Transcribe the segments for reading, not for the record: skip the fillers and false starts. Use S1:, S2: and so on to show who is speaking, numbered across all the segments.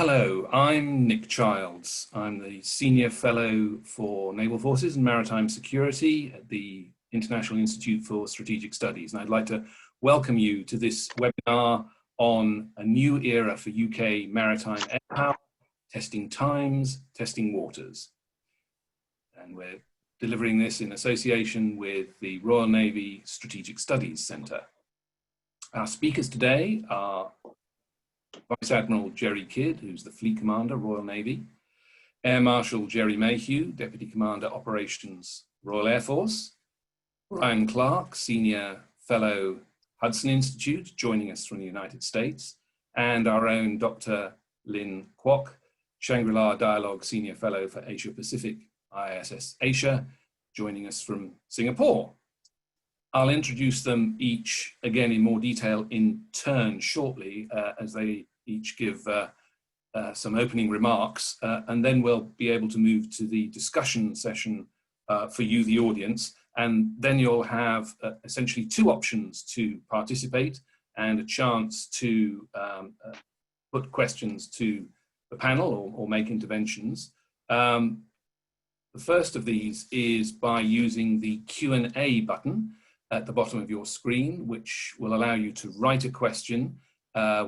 S1: Hello, I'm Nick Childs. I'm the Senior Fellow for Naval Forces and Maritime Security at the International Institute for Strategic Studies, and I'd like to welcome you to this webinar on a new era for UK maritime air power, testing times, testing waters. And we're delivering this in association with the Royal Navy Strategic Studies Centre. Our speakers today are Vice Admiral Jerry Kidd, who's the Fleet Commander, Royal Navy, Air Marshal Jerry Mayhew, Deputy Commander Operations, Royal Air Force, Brian Clark, Senior Fellow, Hudson Institute, joining us from the United States, and our own Dr. Lynn Kwok, Shangri-La Dialogue Senior Fellow for Asia Pacific, ISS Asia, joining us from Singapore. I'll introduce them each again in more detail in turn shortly as they each give some opening remarks, and then we'll be able to move to the discussion session for you, the audience, and then you'll have essentially two options to participate and a chance to put questions to the panel or make interventions. The first of these is by using the Q&A button at the bottom of your screen, which will allow you to write a question,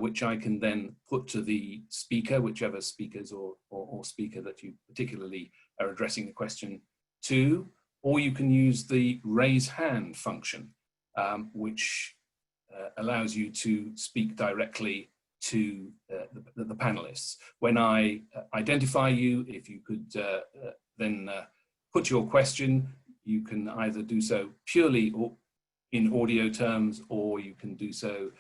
S1: which I can then put to the speaker, whichever speakers or speaker that you particularly are addressing the question to, or you can use the raise hand function, which allows you to speak directly to the panelists. When I identify you, if you could then put your question, you can either do so purely or in audio terms, or you can do so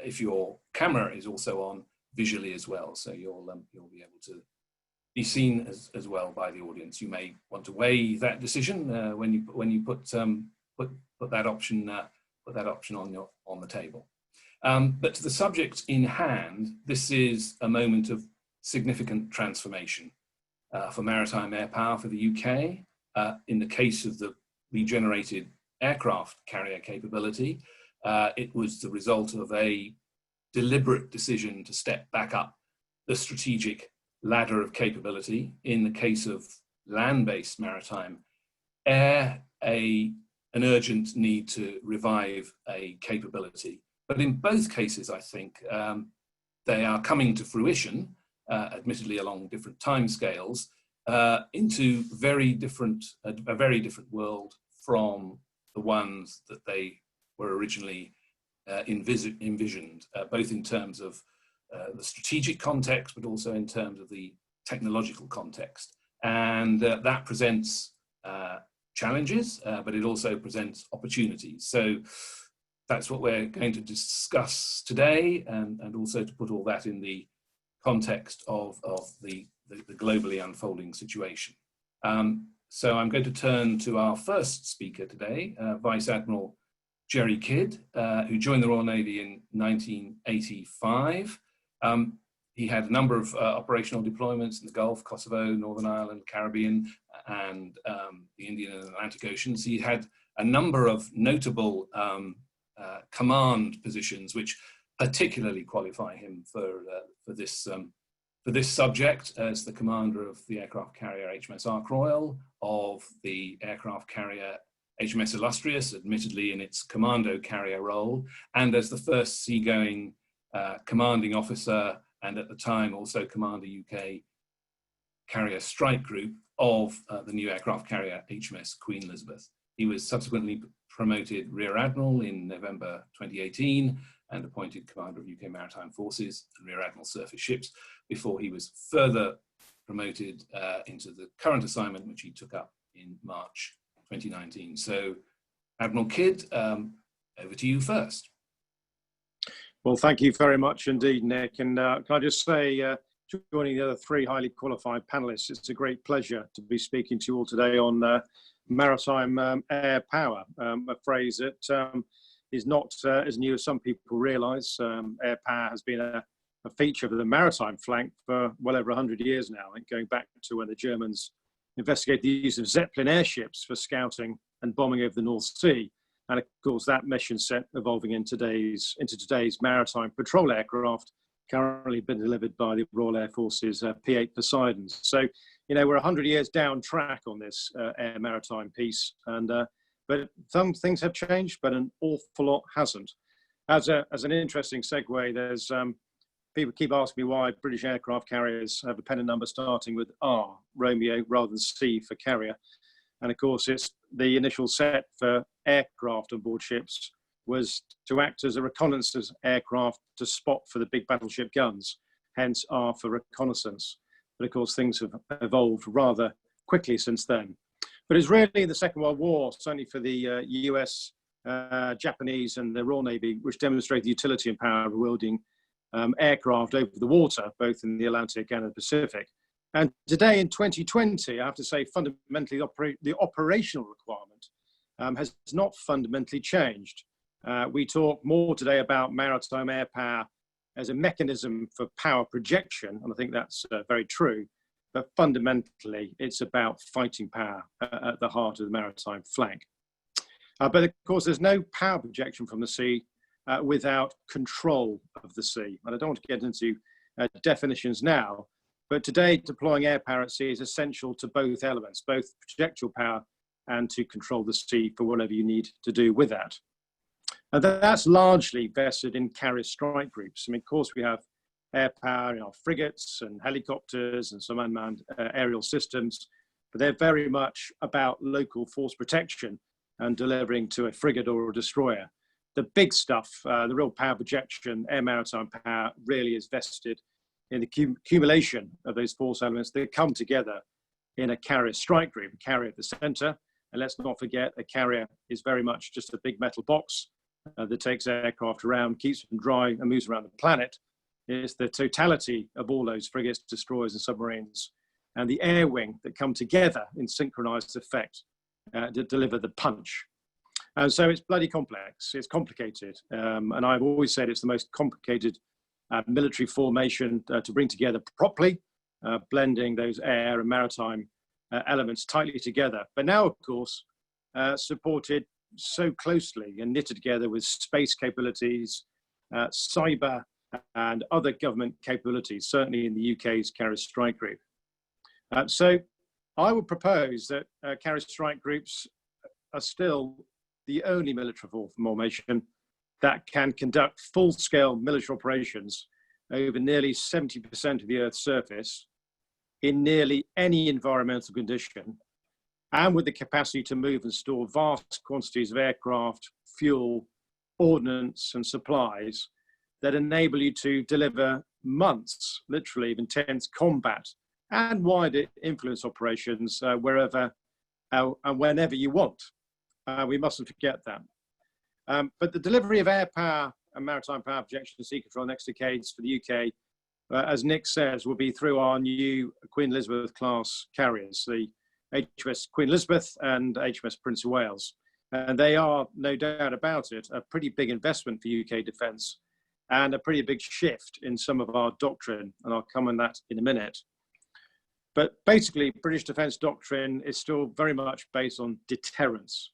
S1: if your camera is also on visually as well. So you'll be able to be seen as well by the audience. You may want to weigh that decision when you put that option on the table. But to the subject in hand, this is a moment of significant transformation for maritime air power for the UK. In the case of the regenerated aircraft carrier capability, it was the result of a deliberate decision to step back up the strategic ladder of capability. In the case of land-based maritime air, an urgent need to revive a capability. But in both cases, I think they are coming to fruition, admittedly along different timescales, into a very different world from the ones that they were originally envisioned, both in terms of the strategic context, but also in terms of the technological context. And that presents challenges, but it also presents opportunities. So that's what we're going to discuss today, and also to put all that in the context of the globally unfolding situation. So I'm going to turn to our first speaker today, Vice Admiral Jerry Kidd, who joined the Royal Navy in 1985. He had a number of operational deployments in the Gulf, Kosovo, Northern Ireland, Caribbean, and the Indian and Atlantic Oceans. He had a number of notable command positions, which particularly qualify him for this subject, as the commander of the aircraft carrier HMS Ark Royal, of the aircraft carrier HMS Illustrious, admittedly in its commando carrier role, and as the first seagoing commanding officer, and at the time also commander UK carrier strike group of the new aircraft carrier HMS Queen Elizabeth. He was subsequently promoted Rear Admiral in November 2018 and appointed Commander of UK Maritime Forces and Rear Admiral Surface Ships, before he was further promoted into the current assignment, which he took up in March 2019. So, Admiral Kidd, over to you first.
S2: Well, thank you very much indeed, Nick. And can I just say, joining the other three highly qualified panelists, it's a great pleasure to be speaking to you all today on maritime air power, a phrase that is not as new as some people realise. Air power has been a feature of the maritime flank for well over 100 years now, and going back to when the Germans investigated the use of Zeppelin airships for scouting and bombing over the North Sea. And of course, that mission set evolving into today's maritime patrol aircraft currently been delivered by the Royal Air Force's P-8 Poseidons. So, you know, we're 100 years down track on this air maritime piece, and but some things have changed, but an awful lot hasn't. As an interesting segue, there's people keep asking me why British aircraft carriers have a pennant number starting with R, Romeo, rather than C for carrier. And of course, it's the initial set for aircraft on board ships was to act as a reconnaissance aircraft to spot for the big battleship guns, hence R for reconnaissance. But of course, things have evolved rather quickly since then. But it's really the Second World War, certainly for the US, Japanese and the Royal Navy, which demonstrated the utility and power of wielding aircraft over the water, both in the Atlantic and the Pacific. And today in 2020, I have to say fundamentally the operational requirement has not fundamentally changed. We talk more today about maritime air power as a mechanism for power projection, and I think that's very true, but fundamentally it's about fighting power at the heart of the maritime flank. But of course there's no power projection from the sea without control of the sea. And I don't want to get into definitions now, but today deploying air power at sea is essential to both elements, both projectile power and to control the sea for whatever you need to do with that. And that's largely vested in carrier strike groups. I mean, of course, we have air power in our frigates and helicopters and some unmanned aerial systems, but they're very much about local force protection and delivering to a frigate or a destroyer. The big stuff, the real power projection, air maritime power, really is vested in the accumulation of those force elements that come together in a carrier strike group, a carrier at the center. And let's not forget, a carrier is very much just a big metal box that takes aircraft around, keeps them dry, and moves around the planet. It's the totality of all those frigates, destroyers, and submarines, and the air wing that come together in synchronized effect to deliver the punch. And so it's bloody complex, it's complicated. And I've always said it's the most complicated military formation to bring together properly, blending those air and maritime elements tightly together. But now, of course, supported so closely and knitted together with space capabilities, cyber, and other government capabilities, certainly in the UK's carrier strike group. So I would propose that carrier strike groups are still the only military formation that can conduct full-scale military operations over nearly 70% of the Earth's surface in nearly any environmental condition, and with the capacity to move and store vast quantities of aircraft, fuel, ordnance, and supplies that enable you to deliver months, literally, of intense combat and wider influence operations wherever and whenever you want. We mustn't forget that. But the delivery of air power and maritime power projection and sea control next decades for the UK, as Nick says, will be through our new Queen Elizabeth class carriers, the HMS Queen Elizabeth and HMS Prince of Wales. And they are, no doubt about it, a pretty big investment for UK defence and a pretty big shift in some of our doctrine, and I'll come on that in a minute. But basically, British defence doctrine is still very much based on deterrence.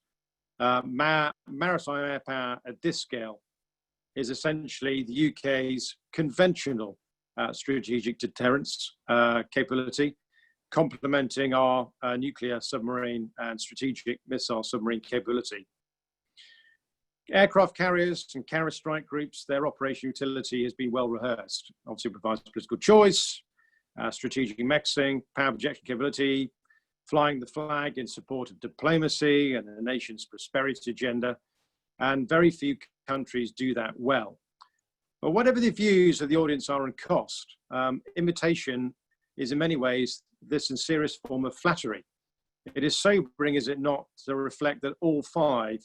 S2: Maritime air power at this scale is essentially the UK's conventional strategic deterrence capability, complementing our nuclear submarine and strategic missile submarine capability. Aircraft carriers and carrier strike groups, their operational utility has been well rehearsed. Obviously provides political choice, strategic mixing, power projection capability, flying the flag in support of diplomacy and the nation's prosperity agenda, and very few countries do that well. But whatever the views of the audience are on cost, imitation is in many ways the sincerest form of flattery. It is sobering, is it not, to reflect that all 5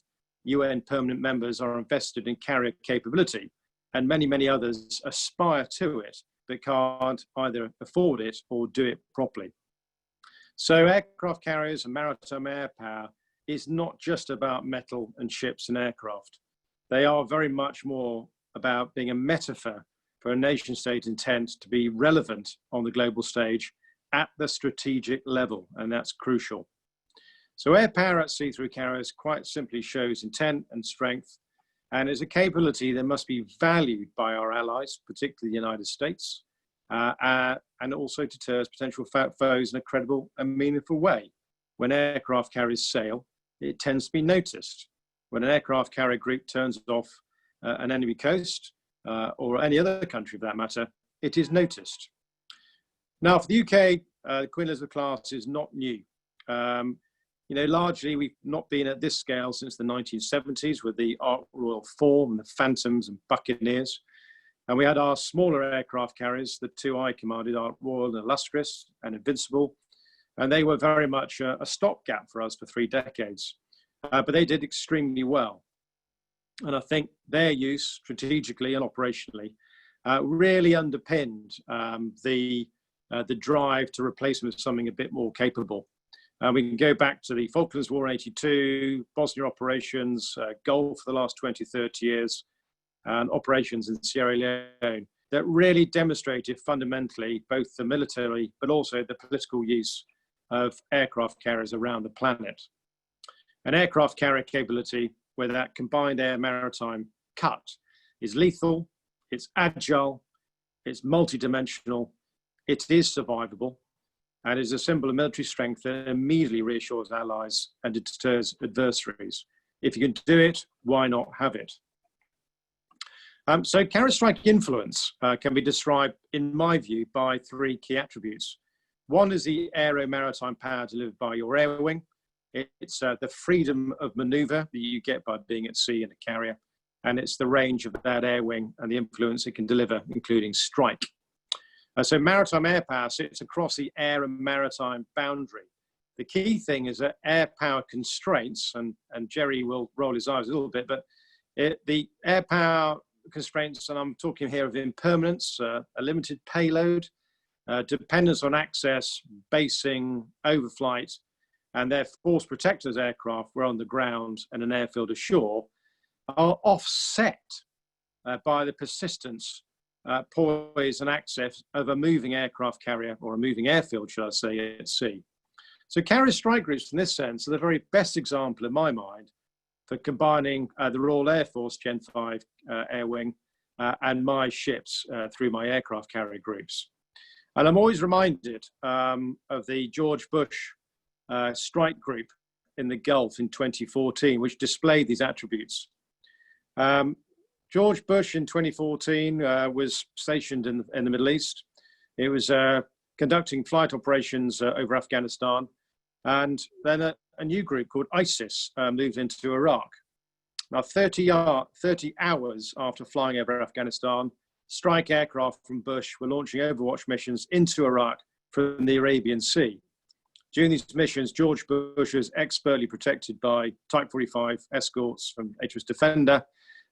S2: UN permanent members are invested in carrier capability, and many, many others aspire to it, but can't either afford it or do it properly. So aircraft carriers and maritime air power is not just about metal and ships and aircraft. They are very much more about being a metaphor for a nation state intent to be relevant on the global stage at the strategic level, and that's crucial. So air power at sea through carriers quite simply shows intent and strength and is a capability that must be valued by our allies, particularly the United States, and also deters potential foes in a credible and meaningful way. When aircraft carriers sail, it tends to be noticed. When an aircraft carrier group turns off an enemy coast, or any other country for that matter, it is noticed. Now, for the UK, the Queen Elizabeth class is not new. Largely we've not been at this scale since the 1970s with the Ark Royal Form, the Phantoms and Buccaneers. And we had our smaller aircraft carriers, the two I commanded, Ark Royal and Illustrious and Invincible. And they were very much a stopgap for us for 3 decades. But they did extremely well. And I think their use strategically and operationally really underpinned the drive to replace them with something a bit more capable. We can go back to the Falklands War in '82, Bosnia operations, Gulf for the last 20, 30 years, and operations in Sierra Leone that really demonstrated fundamentally both the military but also the political use of aircraft carriers around the planet. An aircraft carrier capability where that combined air maritime cut is lethal, it's agile, it's multidimensional, it is survivable, and is a symbol of military strength that immediately reassures allies and deters adversaries. If you can do it, why not have it? So carrier strike influence can be described, in my view, by 3 key attributes. One is the aero-maritime power delivered by your air wing. It's the freedom of maneuver that you get by being at sea in a carrier. And it's the range of that air wing and the influence it can deliver, including strike. So maritime air power sits across the air and maritime boundary. The key thing is that air power constraints, and Jerry will roll his eyes a little bit, but the air power constraints, and I'm talking here of impermanence, a limited payload, dependence on access, basing, overflight, and their force protectors aircraft were on the ground and an airfield ashore, are offset by the persistence, poise and access of a moving aircraft carrier, or a moving airfield, should I say, at sea. So carrier strike groups, in this sense, are the very best example, in my mind, for combining the Royal Air Force Gen 5 Air Wing and my ships through my aircraft carrier groups. And I'm always reminded of the George Bush strike group in the Gulf in 2014, which displayed these attributes. George Bush in 2014 was stationed in the Middle East. It was conducting flight operations over Afghanistan. And then a new group called ISIS moved into Iraq. Now, 30 hours after flying over Afghanistan, strike aircraft from Bush were launching Overwatch missions into Iraq from the Arabian Sea. During these missions, George Bush was expertly protected by Type 45 escorts from HMS Defender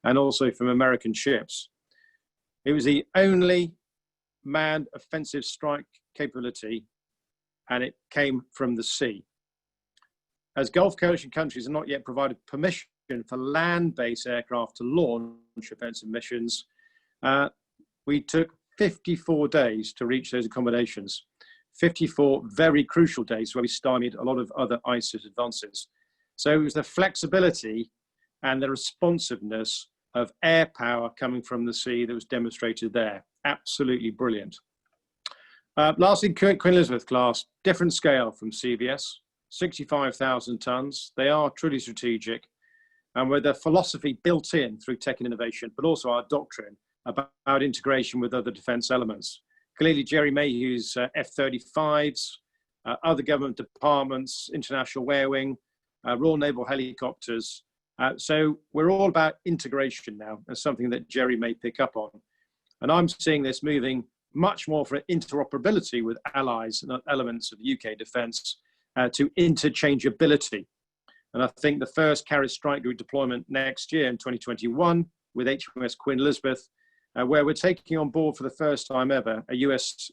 S2: and also from American ships. It was the only manned offensive strike capability, and it came from the sea. As Gulf coalition countries have not yet provided permission for land-based aircraft to launch offensive missions, we took 54 days to reach those accommodations. 54 very crucial days where we stymied a lot of other ISIS advances. So it was the flexibility and the responsiveness of air power coming from the sea that was demonstrated there. Absolutely brilliant. Lastly, Queen Elizabeth class, different scale from CVS, 65,000 tons. They are truly strategic, and with a philosophy built in through tech and innovation, but also our doctrine about integration with other defense elements. Clearly, Jerry Mayhew's F-35s, other government departments, International Air Wing, Royal Naval helicopters. So we're all about integration now, as something that Jerry may pick up on. And I'm seeing this moving much more for interoperability with allies and elements of UK defence to interchangeability. And I think the first carrier strike group deployment next year in 2021 with HMS Queen Elizabeth, where we're taking on board for the first time ever a US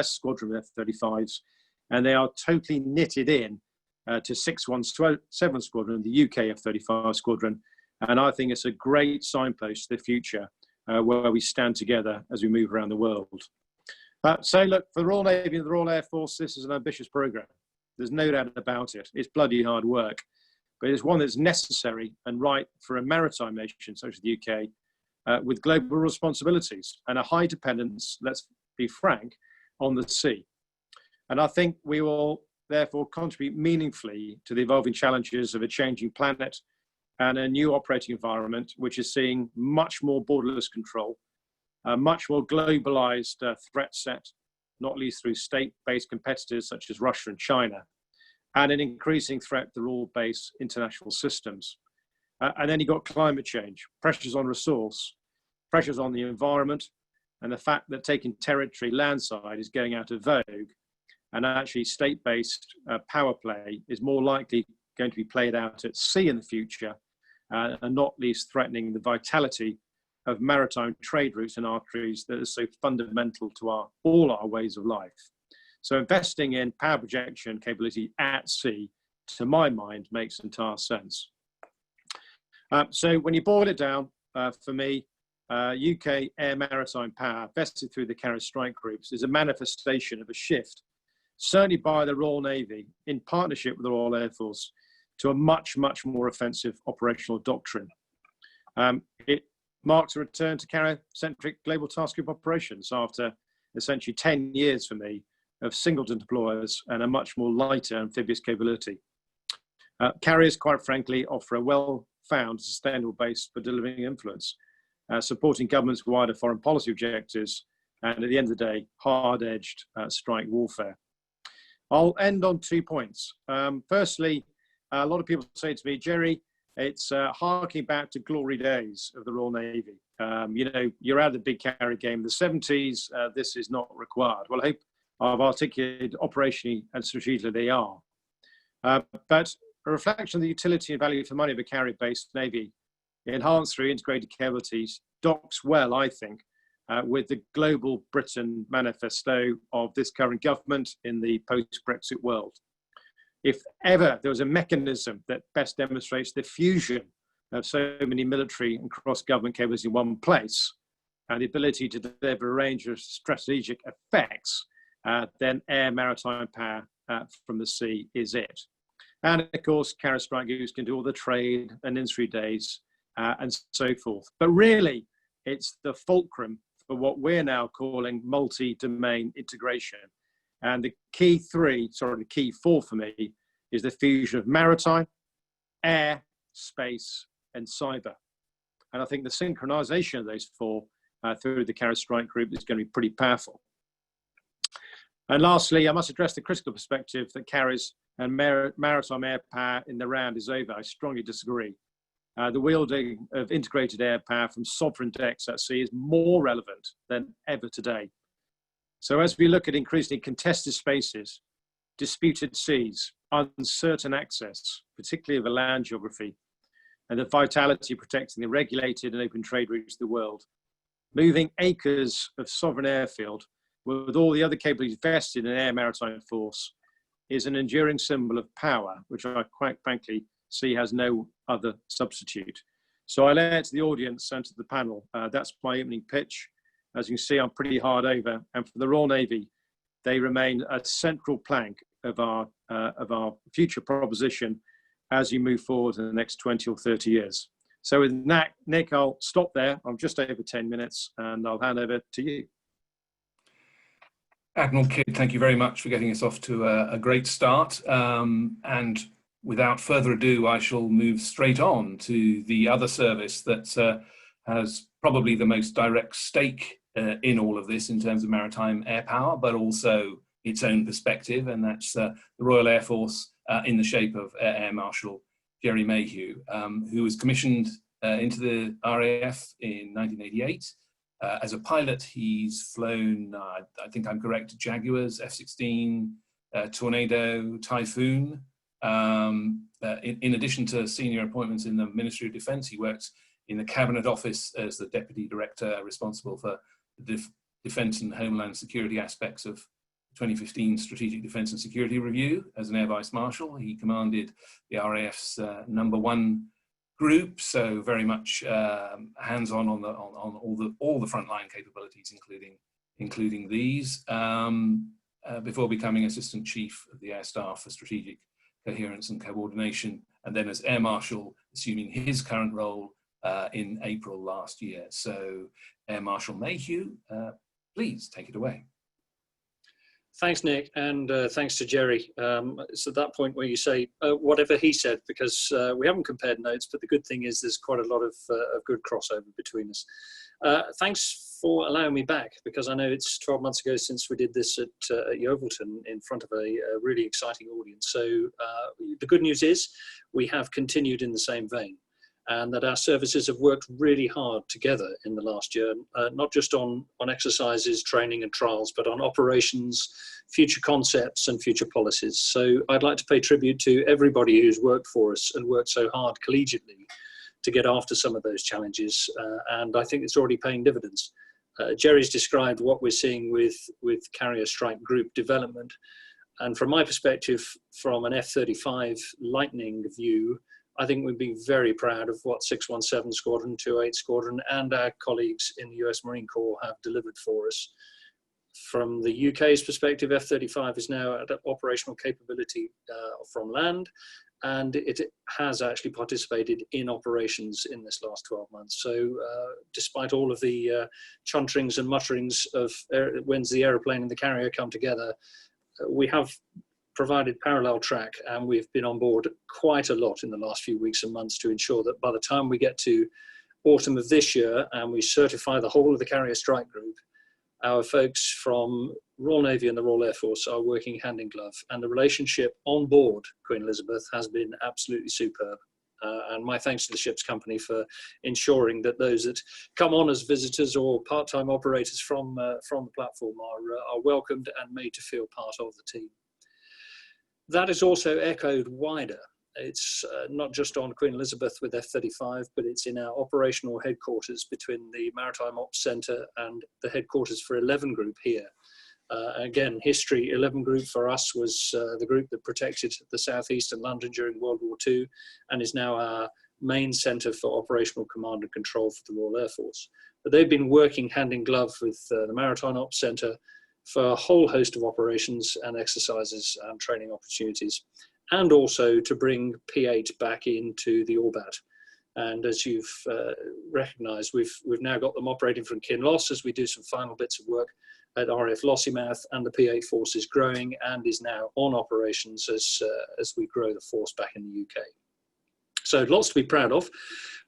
S2: squadron of F-35s, and they are totally knitted in to 617 Squadron, the UK F-35 Squadron. And I think it's a great signpost to the future where we stand together as we move around the world. So look, for the Royal Navy and the Royal Air Force, this is an ambitious program. There's no doubt about it. It's bloody hard work. but it's one that's necessary and right for a maritime nation such as the UK, with global responsibilities and a high dependence, let's be frank, on the sea. And I think we will therefore contribute meaningfully to the evolving challenges of a changing planet and a new operating environment, which is seeing much more borderless control, a much more globalized threat set, not least through state-based competitors such as Russia and China, and an increasing threat to rule-based international systems. And then you've got climate change, pressures on resource, pressures on the environment, and the fact that taking territory landside is going out of vogue, and actually state-based power play is more likely going to be played out at sea in the future, and not least threatening the vitality of maritime trade routes and arteries that are so fundamental to all our ways of life. So investing in power projection capability at sea, to my mind, makes entire sense. So when you boil it down, for me, UK air maritime power vested through the Carrier Strike Groups is a manifestation of a shift, certainly by the Royal Navy in partnership with the Royal Air Force, to a much, much more offensive operational doctrine. It marks a return to carrier-centric global task group operations after essentially 10 years for me of singleton deployers and a much more lighter amphibious capability. Carriers, quite frankly, offer a well-found, sustainable base for delivering influence, supporting governments' wider foreign policy objectives, and at the end of the day, hard-edged strike warfare. I'll end on 2 points. Firstly, a lot of people say to me, Jerry, it's harking back to glory days of the Royal Navy. You know, you're out of the big carrier game. In the 70s, this is not required. Well, I hope I've articulated operationally and strategically they are. But a reflection of the utility and value for money of a carrier-based Navy, enhanced through integrated capabilities, docks well, I think, with the global Britain manifesto of this current government in the post-Brexit world. If ever there was a mechanism that best demonstrates the fusion of so many military and cross-government capabilities in one place, and the ability to deliver a range of strategic effects, then air maritime power from the sea is it. And of course, Carrier Strike Groups can do all the trade and industry days and so forth. But really, it's the fulcrum for what we're now calling multi-domain integration. And the key four for me is the fusion of maritime, air, space, and cyber. And I think the synchronization of those four through the Carrier Strike Group is going to be pretty powerful. And lastly, I must address the critical perspective that carriers and maritime air power in the round is over. I strongly disagree. The wielding of integrated air power from sovereign decks at sea is more relevant than ever today. So as we look at increasingly contested spaces, disputed seas, uncertain access, particularly of a land geography, and the vitality protecting the regulated and open trade routes of the world, moving acres of sovereign airfield with all the other capabilities vested in air maritime force is an enduring symbol of power, which I quite frankly see has no other substitute. So I lay it to the audience and to the panel. That's my opening pitch. As you can see, I'm pretty hard over. And for the Royal Navy, they remain a central plank of our future proposition as you move forward in the next 20 or 30 years. So with that, Nick, I'll stop there. I'm just over 10 minutes and I'll hand over to you.
S1: Admiral Kidd, thank you very much for getting us off to a great start. And without further ado, I shall move straight on to the other service that has probably the most direct stake in all of this in terms of maritime air power, but also its own perspective, and that's the Royal Air Force in the shape of Air Marshal Jerry Mayhew, who was commissioned into the RAF in 1988. As a pilot, he's flown, I think I'm correct, Jaguars, F-16, Tornado, Typhoon. In addition to senior appointments in the Ministry of Defence, he worked in the Cabinet Office as the Deputy Director responsible for the Defence and Homeland Security aspects of 2015 Strategic Defence and Security Review. As an Air Vice Marshal, he commanded the RAF's #1 group, so very much hands-on on all the frontline capabilities, including these, before becoming Assistant Chief of the Air Staff for Strategic coherence and coordination, and then as Air Marshal, assuming his current role in April last year. So Air Marshal Mayhew, please take it away.
S3: Thanks, Nick, and thanks to Jerry. It's at that point where you say whatever he said, because we haven't compared notes, but the good thing is there's quite a lot of good crossover between us. Thanks for allowing me back, because I know it's 12 months ago since we did this at Yeovilton in front of a really exciting audience. So the good news is we have continued in the same vein, and that our services have worked really hard together in the last year, not just on exercises, training and trials, but on operations, future concepts and future policies. So I'd like to pay tribute to everybody who's worked for us and worked so hard collegiately to get after some of those challenges, and I think it's already paying dividends. Jerry's described what we're seeing with Carrier Strike Group development, and from my perspective, from an F-35 Lightning view, I think we'd be very proud of what 617 Squadron, 208 Squadron and our colleagues in the US Marine Corps have delivered for us. From the UK's perspective, F-35 is now at operational capability from land, and it has actually participated in operations in this last 12 months. So despite all of the chunterings and mutterings of when's the aeroplane and the carrier come together, we have provided parallel track, and we've been on board quite a lot in the last few weeks and months to ensure that by the time we get to autumn of this year and we certify the whole of the Carrier Strike Group, our folks from Royal Navy and the Royal Air Force are working hand in glove, and the relationship on board Queen Elizabeth has been absolutely superb. And my thanks to the ship's company for ensuring that those that come on as visitors or part-time operators from the platform are welcomed and made to feel part of the team. That is also echoed wider. It's not just on Queen Elizabeth with F-35, but it's in our operational headquarters between the Maritime Ops Centre and the headquarters for 11 Group here. Again, history, 11 Group for us was the group that protected the southeast and London during World War II, and is now our main centre for operational command and control for the Royal Air Force. But they've been working hand in glove with the Maritime Ops Centre for a whole host of operations and exercises and training opportunities, and also to bring P8 back into the Orbat. And as you've recognised, we've now got them operating from Kinloss as we do some final bits of work at RAF Lossiemouth, and the P8 force is growing and is now on operations as we grow the force back in the UK. So lots to be proud of,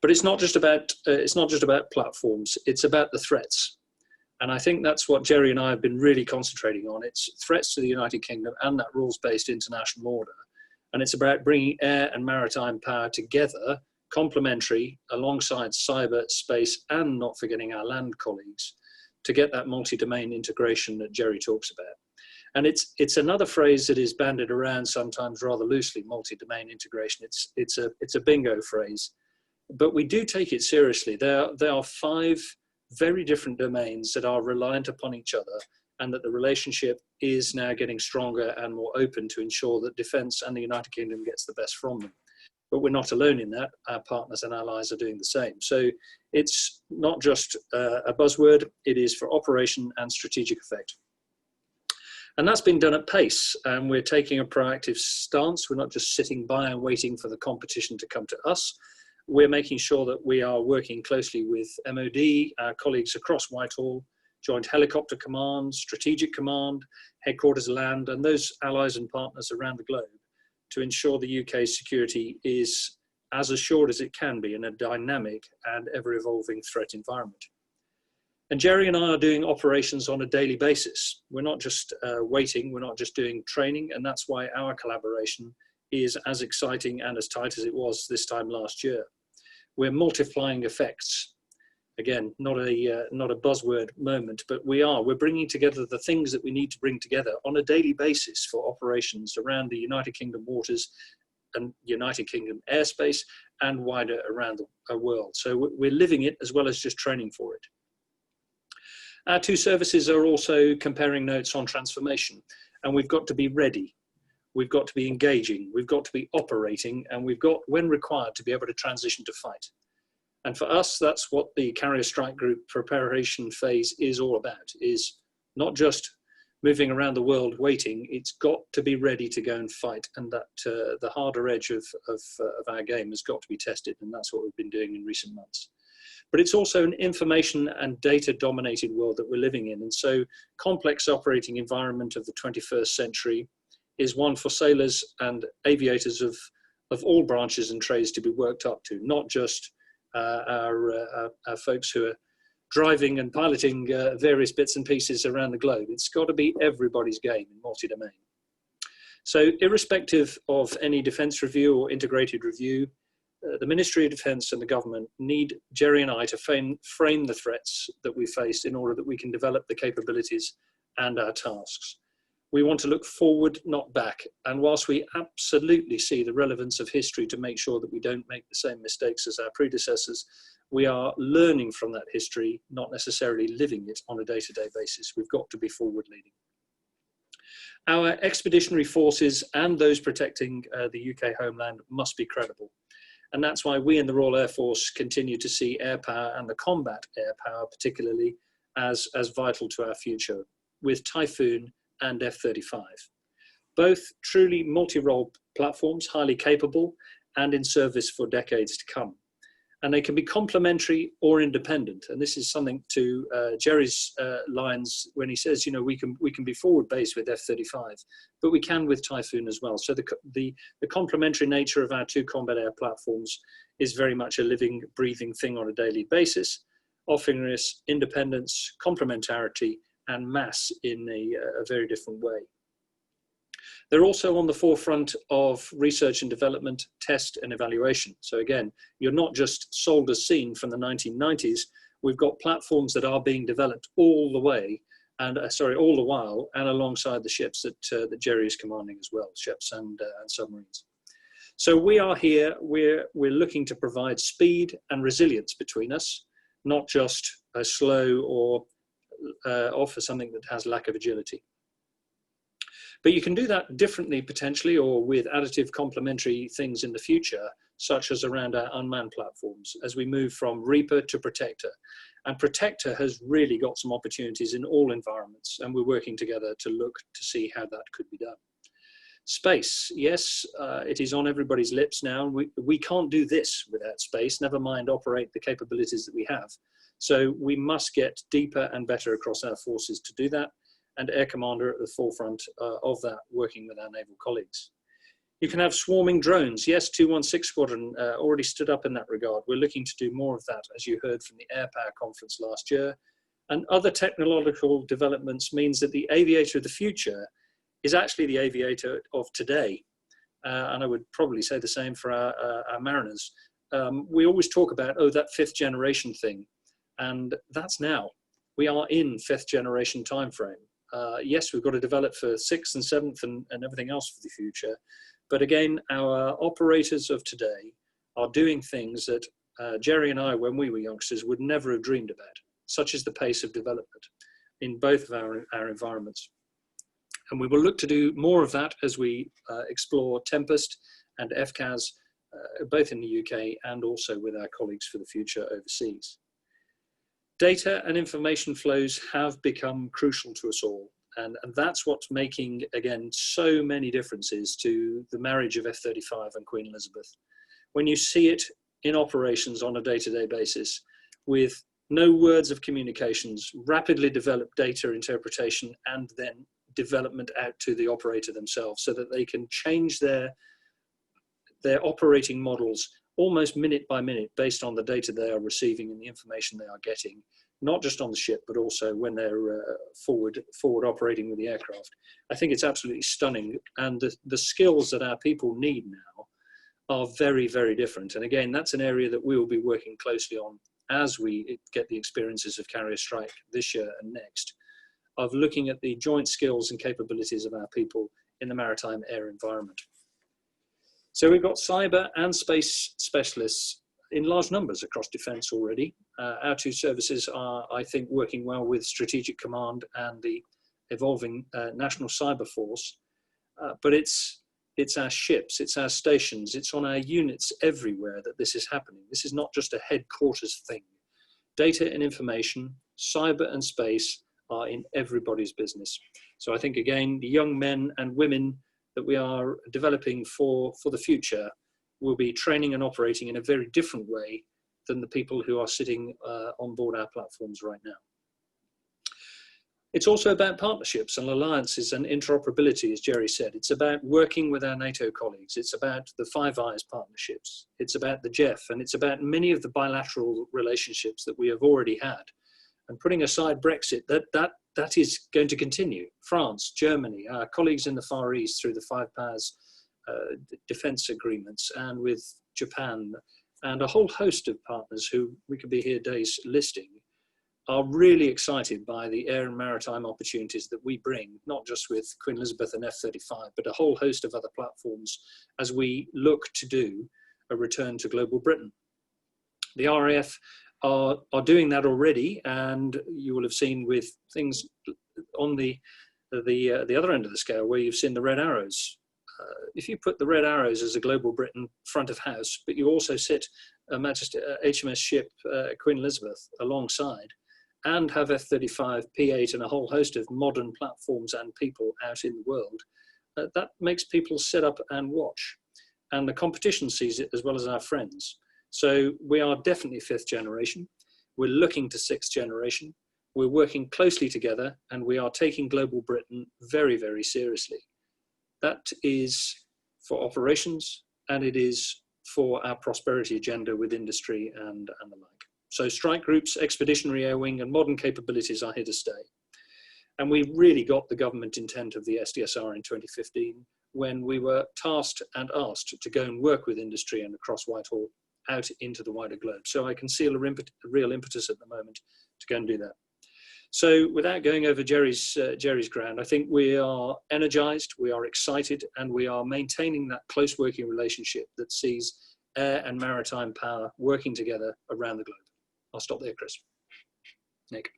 S3: but it's not just about platforms. It's about the threats. And I think that's what Jerry and I have been really concentrating on. It's threats to the United Kingdom and that rules-based international order. And it's about bringing air and maritime power together, complementary, alongside cyber, space, and not forgetting our land colleagues, to get that multi-domain integration that Jerry talks about. And it's another phrase that is bandied around sometimes rather loosely, multi-domain integration. It's a bingo phrase, but we do take it seriously. There are 5 very different domains that are reliant upon each other, and that the relationship is now getting stronger and more open to ensure that defence and the United Kingdom gets the best from them. But we're not alone in that. Our partners and allies are doing the same. So it's not just a buzzword, it is for operation and strategic effect. And that's been done at pace, and we're taking a proactive stance. We're not just sitting by and waiting for the competition to come to us. We're making sure that we are working closely with MOD, our colleagues across Whitehall, Joint Helicopter Command, Strategic Command, Headquarters Land, and those allies and partners around the globe to ensure the UK's security is as assured as it can be in a dynamic and ever-evolving threat environment. And Jerry and I are doing operations on a daily basis. We're not just waiting, we're not just doing training, and that's why our collaboration is as exciting and as tight as it was this time last year. We're multiplying effects. Again, not a buzzword moment, but we're bringing together the things that we need to bring together on a daily basis for operations around the United Kingdom waters and United Kingdom airspace and wider around the world. So we're living it as well as just training for it. Our 2 services are also comparing notes on transformation, and we've got to be ready. We've got to be engaging, we've got to be operating, and we've got, when required, to be able to transition to fight. And for us, that's what the Carrier Strike Group preparation phase is all about, is not just moving around the world waiting. It's got to be ready to go and fight, and that the harder edge of our game has got to be tested, and that's what we've been doing in recent months. But it's also an information and data dominated world that we're living in, and so complex operating environment of the 21st century is one for sailors and aviators of all branches and trades to be worked up to, not just our folks who are driving and piloting various bits and pieces around the globe. It's got to be everybody's game in multi-domain. So irrespective of any defence review or integrated review, the Ministry of Defence and the government need Jerry and I to frame the threats that we face in order that we can develop the capabilities and our tasks. We want to look forward, not back. And whilst we absolutely see the relevance of history to make sure that we don't make the same mistakes as our predecessors, we are learning from that history, not necessarily living it on a day-to-day basis. We've got to be forward-leading. Our expeditionary forces and those protecting the UK homeland must be credible. And that's why we in the Royal Air Force continue to see air power and the combat air power particularly as vital to our future, with Typhoon and F-35. Both truly multi-role platforms, highly capable and in service for decades to come. And they can be complementary or independent. And this is something to Jerry's lines when he says, you know, we can be forward based with F-35, but we can with Typhoon as well. So the complementary nature of our two combat air platforms is very much a living, breathing thing on a daily basis, offering us independence, complementarity, and mass in a very different way. They're also on the forefront of research and development, test and evaluation. So again, you're not just sold as seen from the 1990s. We've got platforms that are being developed all the way, and all the while, and alongside the ships that Jerry is commanding as well, ships and submarines. So we are here. We're looking to provide speed and resilience between us, not just a slow or offer something that has lack of agility. But you can do that differently potentially, or with additive complementary things in the future, such as around our unmanned platforms, as we move from Reaper to Protector. And Protector has really got some opportunities in all environments, and we're working together to look to see how that could be done. Space, yes, it is on everybody's lips now. We can't do this without space, never mind operate the capabilities that we have. So we must get deeper and better across our forces to do that, and Air Commander at the forefront of that, working with our naval colleagues. You can have swarming drones. Yes, 216 Squadron already stood up in that regard. We're looking to do more of that, as you heard from the Air Power Conference last year. And other technological developments means that the aviator of the future is actually the aviator of today. And I would probably say the same for our mariners. We always talk about, oh, that fifth generation thing. And that's now. We are in fifth generation timeframe. Yes, we've got to develop for sixth and seventh and everything else for the future. But again, our operators of today are doing things that Jerry and I, when we were youngsters, would never have dreamed about, such as the pace of development in both of our environments. And we will look to do more of that as we explore Tempest and FCAS, both in the UK and also with our colleagues for the future overseas. Data and information flows have become crucial to us all. And that's what's making, again, so many differences to the marriage of F-35 and Queen Elizabeth. When you see it in operations on a day-to-day basis, with no words of communications, rapidly developed data interpretation, and then development out to the operator themselves so that they can change their operating models almost minute by minute based on the data they are receiving and the information they are getting, not just on the ship, but also when they're forward operating with the aircraft. I think it's absolutely stunning. And the skills that our people need now are very, very different. And again, that's an area that we will be working closely on as we get the experiences of Carrier Strike this year and next, of looking at the joint skills and capabilities of our people in the maritime air environment. So we've got cyber and space specialists in large numbers across defence already. Our two services are, I think, working well with Strategic Command and the evolving National Cyber Force. But it's our ships, it's our stations, it's on our units everywhere that this is happening. This is not just a headquarters thing. Data and information, cyber and space are in everybody's business. So I think, again, the young men and women that we are developing for the future will be training and operating in a very different way than the people who are sitting on board our platforms right now. It's also about partnerships and alliances and interoperability, as Jerry said. It's about working with our NATO colleagues. It's about the Five Eyes partnerships. It's about the GEF, and it's about many of the bilateral relationships that we have already had. And putting aside Brexit, that is going to continue. France, Germany, our colleagues in the Far East through the Five Powers defense agreements, and with Japan, and a whole host of partners who we could be here days listing, are really excited by the air and maritime opportunities that we bring, not just with Queen Elizabeth and F-35, but a whole host of other platforms as we look to do a return to global Britain. The RAF are doing that already, and you will have seen with things on the other end of the scale where you've seen the red arrows. If you put the red arrows as a global Britain front of house, but you also sit HMS ship Queen Elizabeth alongside, and have F-35, P-8 and a whole host of modern platforms and people out in the world, that makes people sit up and watch. And the competition sees it as well as our friends. So we are definitely fifth generation. We're looking to sixth generation. We're working closely together, and we are taking global Britain very, very seriously. That is for operations, and it is for our prosperity agenda with industry and the like. So strike groups, expeditionary air wing, and modern capabilities are here to stay. And we really got the government intent of the SDSR in 2015 when we were tasked and asked to go and work with industry and across Whitehall out into the wider globe. So I can see a real impetus at the moment to go and do that. So without going over Jerry's ground, I think we are energized, we are excited, and we are maintaining that close working relationship that sees air and maritime power working together around the globe. I'll stop there, Chris. Nick.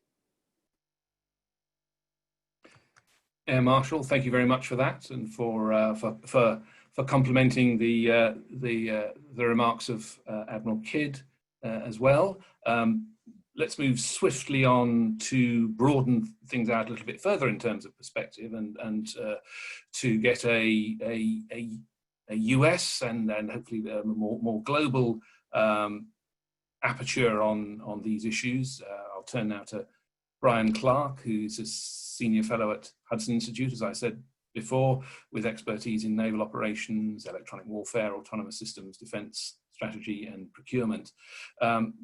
S1: Air Marshal, thank you very much for that, and for complimenting the remarks of Admiral Kidd as well. Let's move swiftly on to broaden things out a little bit further in terms of perspective, and to get a US and hopefully a more global aperture on these issues. I'll turn now to Brian Clark, who's a senior fellow at Hudson Institute, as I said before, with expertise in naval operations, electronic warfare, autonomous systems, defense strategy and procurement.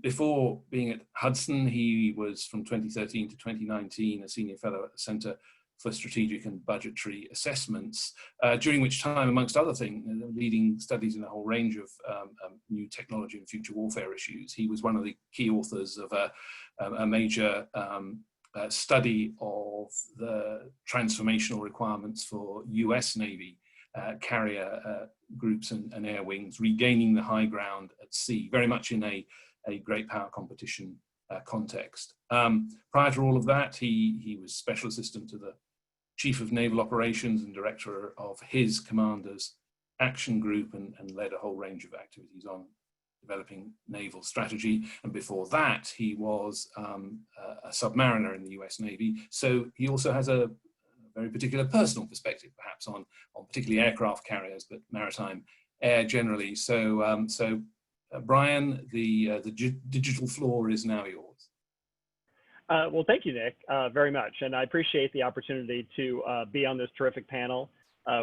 S1: Before being at Hudson, he was from 2013 to 2019 a senior fellow at the Center for Strategic and Budgetary Assessments, during which time, amongst other things, leading studies in a whole range of new technology and future warfare issues. He was one of the key authors of a major study of the transformational requirements for US Navy carrier groups and air wings, regaining the high ground at sea, very much in a great power competition context. Prior to all of that, he was special assistant to the Chief of Naval Operations and director of his commander's action group, and led a whole range of activities on developing naval strategy. And before that, he was a submariner in the US Navy. So he also has a very particular personal perspective, perhaps, on particularly aircraft carriers, but maritime air generally. So, Brian, the digital floor is now yours.
S4: Well, thank you, Nick, very much. And I appreciate the opportunity to be on this terrific panel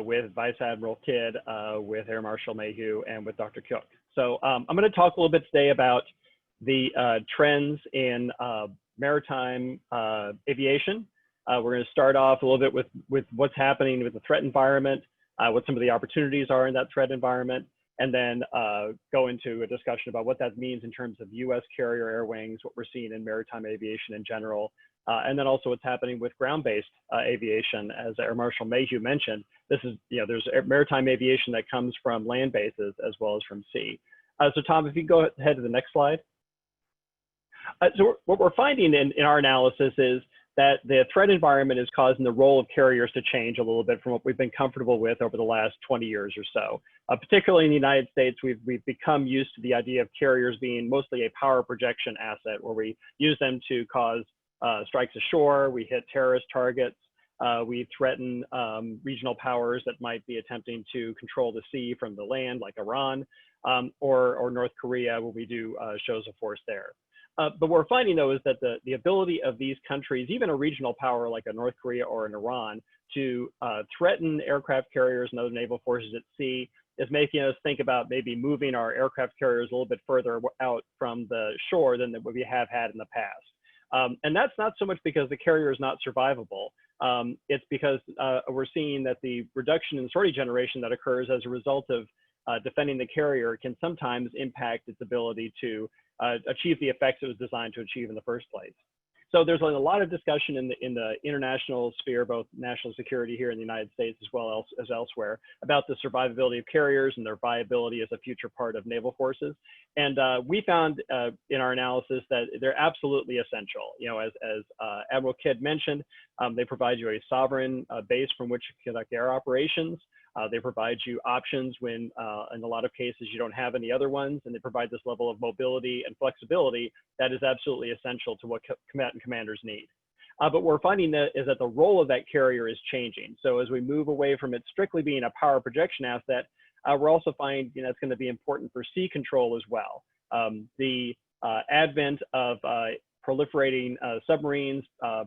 S4: with Vice Admiral Kidd, with Air Marshal Mayhew, and with Dr. Cook. So I'm going to talk a little bit today about the trends in maritime aviation. We're going to start off a little bit with what's happening with the threat environment, what some of the opportunities are in that threat environment, and then go into a discussion about what that means in terms of US carrier air wings, what we're seeing in maritime aviation in general, and then also what's happening with ground-based aviation. As Air Marshal Mayhew mentioned, this is, there's maritime aviation that comes from land bases as well as from sea. So Tom, if you go ahead to the next slide. So what we're finding in our analysis is that the threat environment is causing the role of carriers to change a little bit from what we've been comfortable with over the last 20 years or so. Particularly in the United States, we've become used to the idea of carriers being mostly a power projection asset, where we use them to cause strikes ashore, we hit terrorist targets, we threaten regional powers that might be attempting to control the sea from the land, like Iran, or North Korea, where we do shows of force there. But what we're finding, though, is that the ability of these countries, even a regional power like a North Korea or an Iran, to threaten aircraft carriers and other naval forces at sea is making us think about maybe moving our aircraft carriers a little bit further out from the shore than what we have had in the past. And that's not so much because the carrier is not survivable. It's because we're seeing that the reduction in sortie generation that occurs as a result of defending the carrier can sometimes impact its ability to achieve the effects it was designed to achieve in the first place. So there's a lot of discussion in the international sphere, both national security here in the United States as well as elsewhere, about the survivability of carriers and their viability as a future part of naval forces. And we found in our analysis that they're absolutely essential. You know, as Admiral Kidd mentioned, they provide you a sovereign base from which to conduct air operations. They provide you options when, in a lot of cases, you don't have any other ones, and they provide this level of mobility and flexibility that is absolutely essential to what combatant commanders need. But what we're finding is that the role of that carrier is changing. So as we move away from it strictly being a power projection asset, we're also finding it's going to be important for sea control as well. The advent of proliferating submarines,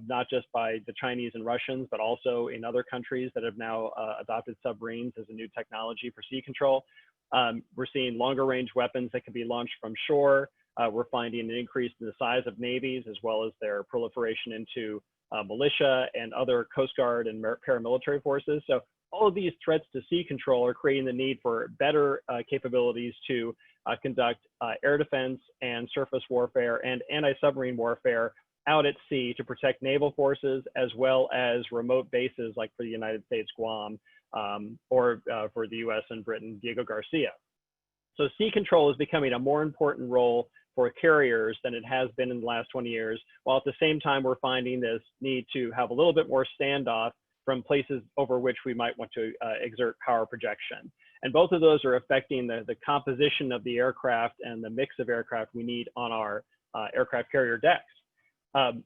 S4: not just by the Chinese and Russians, but also in other countries that have now adopted submarines as a new technology for sea control. We're seeing longer range weapons that can be launched from shore. We're finding an increase in the size of navies as well as their proliferation into militia and other Coast Guard and paramilitary forces. So all of these threats to sea control are creating the need for better capabilities to conduct air defense and surface warfare and anti-submarine warfare out at sea to protect naval forces as well as remote bases like for the United States, Guam, or for the US and Britain, Diego Garcia. So sea control is becoming a more important role for carriers than it has been in the last 20 years, while at the same time we're finding this need to have a little bit more standoff from places over which we might want to exert power projection. And both of those are affecting the composition of the aircraft and the mix of aircraft we need on our aircraft carrier decks. And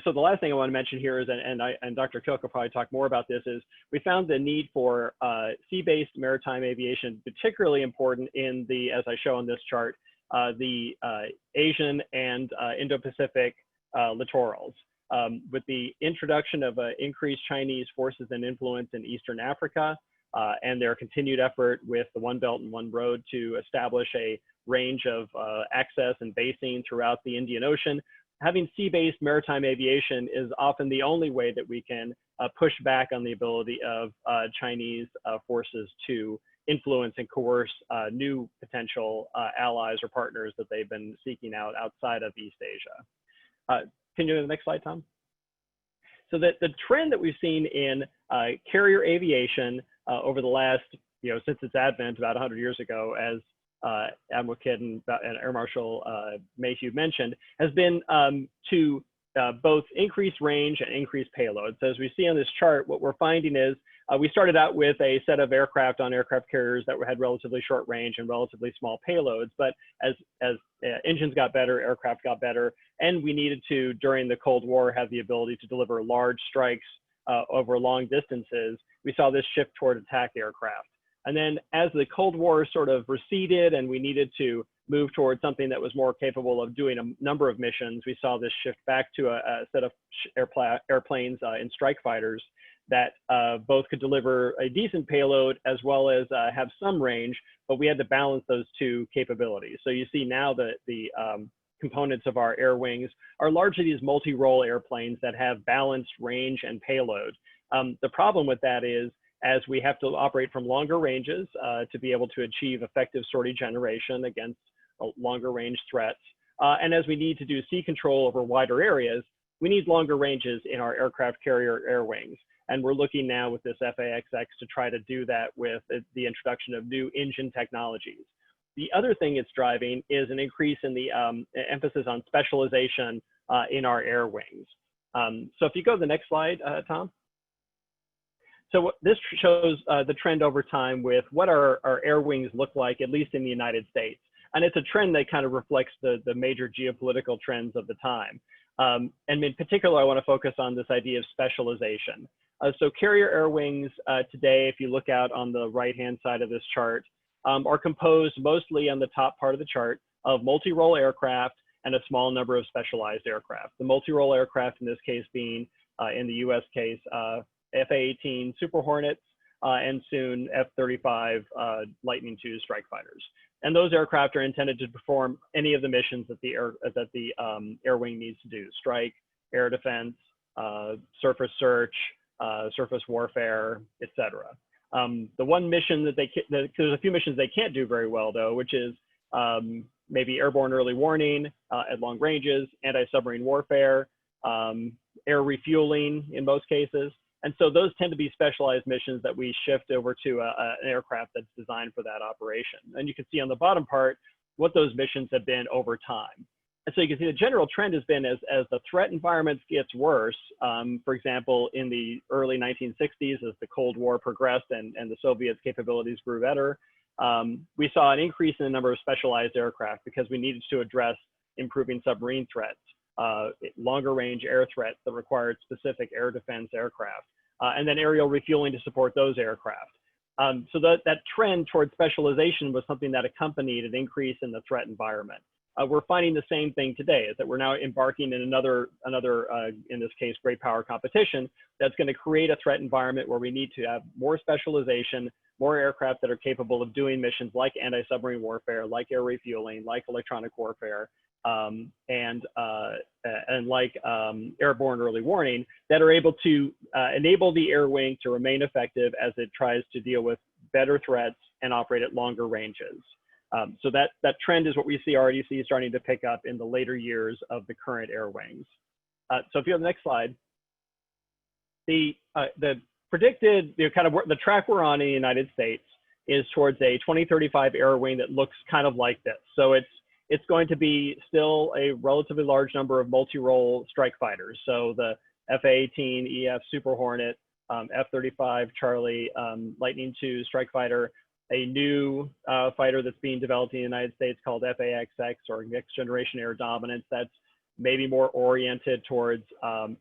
S4: so the last thing I want to mention here is, and Dr. Cook will probably talk more about this, is we found the need for sea-based maritime aviation particularly important in the, as I show on this chart, the Asian and Indo-Pacific littorals. With the introduction of increased Chinese forces and influence in Eastern Africa, and their continued effort with the One Belt and One Road to establish a range of access and basing throughout the Indian Ocean, having sea-based maritime aviation is often the only way that we can push back on the ability of Chinese forces to influence and coerce new potential allies or partners that they've been seeking out outside of East Asia. Can you go to the next slide, Tom? So the trend that we've seen in carrier aviation over the last, since its advent about 100 years ago, as Admiral Kidd and Air Marshal Mayhew mentioned, has been to both increase range and increase payload. So as we see on this chart, what we're finding is we started out with a set of aircraft on aircraft carriers that had relatively short range and relatively small payloads. But as engines got better, aircraft got better, and we needed to, during the Cold War, have the ability to deliver large strikes over long distances, we saw this shift toward attack aircraft. And then as the Cold War sort of receded and we needed to move towards something that was more capable of doing a number of missions, we saw this shift back to a set of airplanes in strike fighters that both could deliver a decent payload as well as have some range, but we had to balance those two capabilities. So you see now that the components of our air wings are largely these multi-role airplanes that have balanced range and payload. The problem with that is, as we have to operate from longer ranges to be able to achieve effective sortie generation against longer range threats, and as we need to do sea control over wider areas, we need longer ranges in our aircraft carrier air wings. And we're looking now with this FA-XX to try to do that with the introduction of new engine technologies. The other thing it's driving is an increase in the emphasis on specialization in our air wings. So if you go to the next slide, Tom. So this shows the trend over time with what our air wings look like, at least in the United States. And it's a trend that kind of reflects the major geopolitical trends of the time. And in particular, I want to focus on this idea of specialization. So carrier air wings today, if you look out on the right-hand side of this chart, are composed mostly on the top part of the chart of multi-role aircraft and a small number of specialized aircraft. The multi-role aircraft in this case being, in the US case, F/A-18 Super Hornets and soon F-35 Lightning II strike fighters. And those aircraft are intended to perform any of the missions that the air wing needs to do: strike, air defense, surface search, surface warfare, etc. The one mission that there's a few missions they can't do very well though, which is maybe airborne early warning at long ranges, anti-submarine warfare, air refueling in most cases. And so those tend to be specialized missions that we shift over to an aircraft that's designed for that operation. And you can see on the bottom part what those missions have been over time. And so you can see the general trend has been as the threat environment gets worse, for example, in the early 1960s, as the Cold War progressed and the Soviets' capabilities grew better, we saw an increase in the number of specialized aircraft because we needed to address improving submarine threats, longer range air threats that required specific air defense aircraft, and then aerial refueling to support those aircraft. So that trend toward specialization was something that accompanied an increase in the threat environment. We're finding the same thing today, is that we're now embarking in another in this case, great power competition that's going to create a threat environment where we need to have more specialization, more aircraft that are capable of doing missions like anti-submarine warfare, like air refueling, like electronic warfare, and like airborne early warning, that are able to enable the air wing to remain effective as it tries to deal with better threats and operate at longer ranges. So that trend is what we already see starting to pick up in the later years of the current air wings. So if you have the next slide, the predicted the track we're on in the United States is towards a 2035 air wing that looks kind of like this. So it's going to be still a relatively large number of multi-role strike fighters. So the F/A-18 EF Super Hornet, F-35 Charlie Lightning II strike fighter, a new fighter that's being developed in the United States called F/A-XX, or Next Generation Air Dominance, that's maybe more oriented towards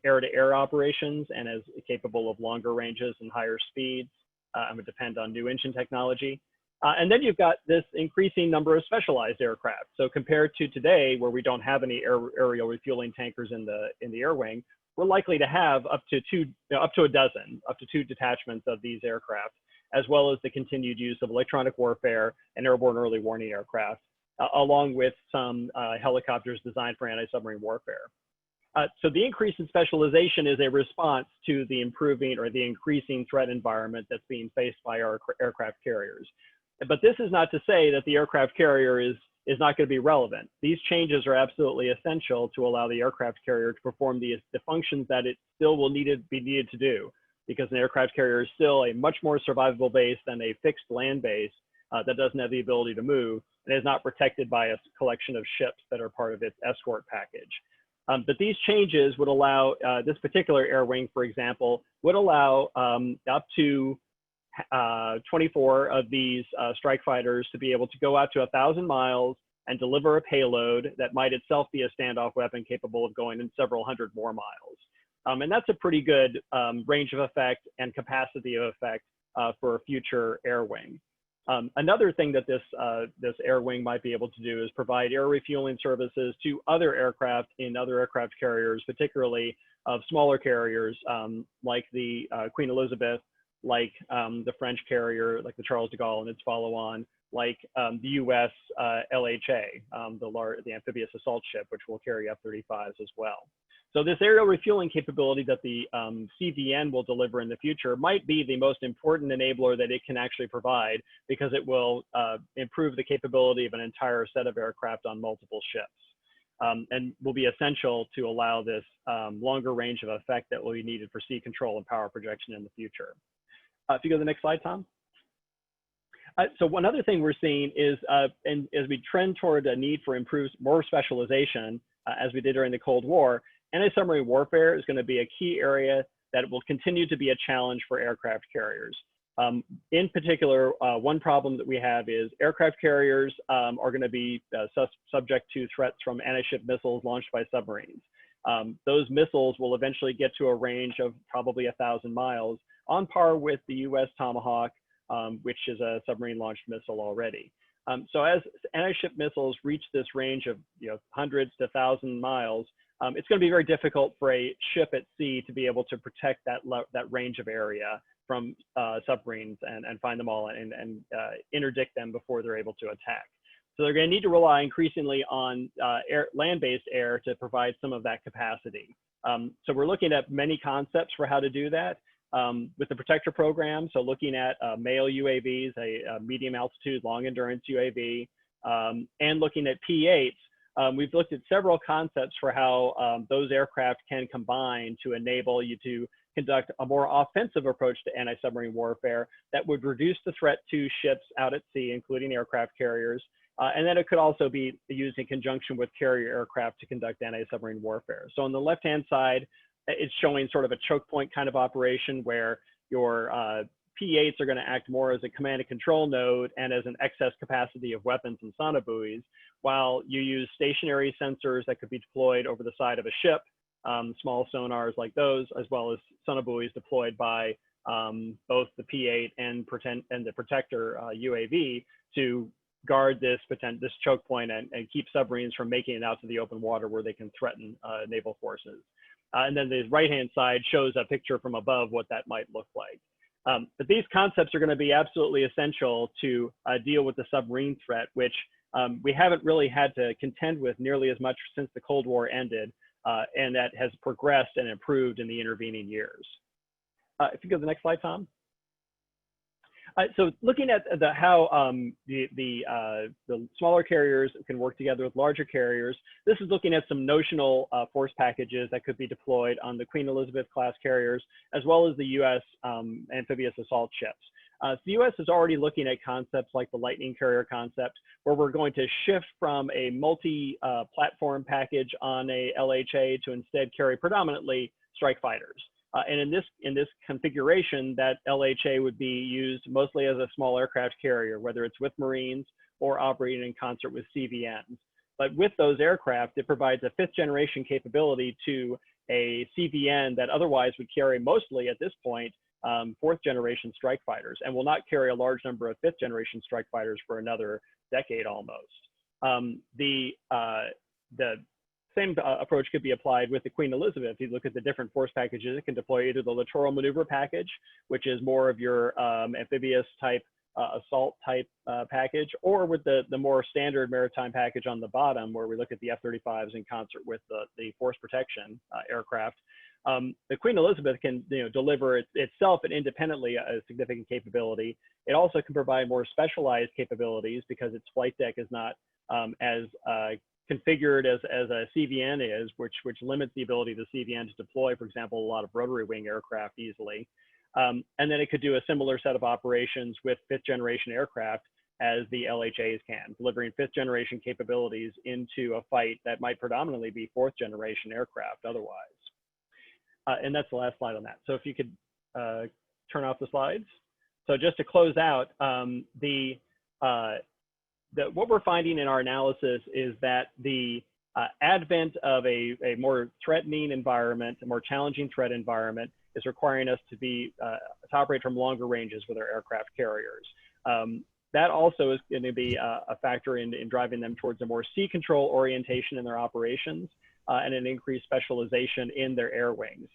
S4: air-to-air operations and is capable of longer ranges and higher speeds, and would depend on new engine technology. And then you've got this increasing number of specialized aircraft. So compared to today, where we don't have any aerial refueling tankers in the air wing, we're likely to have up to two detachments of these aircraft, as well as the continued use of electronic warfare and airborne early warning aircraft, along with some helicopters designed for anti-submarine warfare. So the increase in specialization is a response to the improving or the increasing threat environment that's being faced by our aircraft carriers. But this is not to say that the aircraft carrier is not going to be relevant. These changes are absolutely essential to allow the aircraft carrier to perform the functions that it still will be needed to do, because an aircraft carrier is still a much more survivable base than a fixed land base that doesn't have the ability to move and is not protected by a collection of ships that are part of its escort package. But these changes would allow, this particular air wing, for example, would allow up to 24 of these strike fighters to be able to go out to 1,000 miles and deliver a payload that might itself be a standoff weapon capable of going in several hundred more miles. And that's a pretty good range of effect and capacity of effect for a future air wing. Another thing that this air wing might be able to do is provide air refueling services to other aircraft in other aircraft carriers, particularly of smaller carriers like the Queen Elizabeth, like the French carrier, like the Charles de Gaulle and its follow-on, like the US LHA, the amphibious assault ship, which will carry F-35s as well. So this aerial refueling capability that the CVN will deliver in the future might be the most important enabler that it can actually provide, because it will improve the capability of an entire set of aircraft on multiple ships, and will be essential to allow this longer range of effect that will be needed for sea control and power projection in the future. If you go to the next slide, Tom. So one other thing we're seeing is, and as we trend toward a need for more specialization, as we did during the Cold War, anti-submarine warfare is going to be a key area that will continue to be a challenge for aircraft carriers. In particular, one problem that we have is aircraft carriers are going to be subject to threats from anti-ship missiles launched by submarines. those missiles will eventually get to a range of probably 1,000 miles, on par with the US Tomahawk, which is a submarine launched missile already. So as anti-ship missiles reach this range of hundreds to 1,000 miles, it's going to be very difficult for a ship at sea to be able to protect that range of area from submarines and find them all and interdict them before they're able to attack. So they're going to need to rely increasingly on land-based air to provide some of that capacity. So we're looking at many concepts for how to do that with the Protector program. So looking at male UAVs, a medium altitude, long endurance UAV, and looking at P-8s. We've looked at several concepts for how those aircraft can combine to enable you to conduct a more offensive approach to anti-submarine warfare that would reduce the threat to ships out at sea, including aircraft carriers. And then it could also be used in conjunction with carrier aircraft to conduct anti-submarine warfare. So on the left-hand side, it's showing sort of a choke point kind of operation where your P-8s are going to act more as a command and control node and as an excess capacity of weapons and sonobuoys, while you use stationary sensors that could be deployed over the side of a ship, small sonars like those, as well as sonobuoys deployed by both the P-8 and the Protector UAV to guard this choke point and keep submarines from making it out to the open water where they can threaten naval forces. And then the right-hand side shows a picture from above what that might look like. But these concepts are going to be absolutely essential to deal with the submarine threat, which we haven't really had to contend with nearly as much since the Cold War ended, and that has progressed and improved in the intervening years. If you go to the next slide, Tom. So looking at how the smaller carriers can work together with larger carriers, this is looking at some notional force packages that could be deployed on the Queen Elizabeth class carriers, as well as the US amphibious assault ships. So the US is already looking at concepts like the Lightning carrier concept, where we're going to shift from a multi-platform package on a LHA to instead carry predominantly strike fighters. And in this configuration, that LHA would be used mostly as a small aircraft carrier, whether it's with Marines or operating in concert with CVNs. But with those aircraft, it provides a 5th generation capability to a CVN that otherwise would carry mostly at this point 4th generation strike fighters, and will not carry a large number of 5th generation strike fighters for another decade almost. The same approach could be applied with the Queen Elizabeth. If you look at the different force packages, it can deploy either the littoral maneuver package, which is more of your amphibious type assault type package, or with the more standard maritime package on the bottom, where we look at the F-35s in concert with the force protection aircraft. The Queen Elizabeth can deliver itself and independently a significant capability. It also can provide more specialized capabilities because its flight deck is not as configured as a CVN is, which limits the ability of the CVN to deploy, for example, a lot of rotary wing aircraft easily. And then it could do a similar set of operations with 5th generation aircraft as the LHAs can, delivering 5th generation capabilities into a fight that might predominantly be 4th generation aircraft otherwise. And that's the last slide on that. So if you could turn off the slides. So just to close out, what we're finding in our analysis is that the advent of a more threatening environment, a more challenging threat environment, is requiring us to operate from longer ranges with our aircraft carriers. That also is going to be a factor in driving them towards a more sea control orientation in their operations and an increased specialization in their air wings.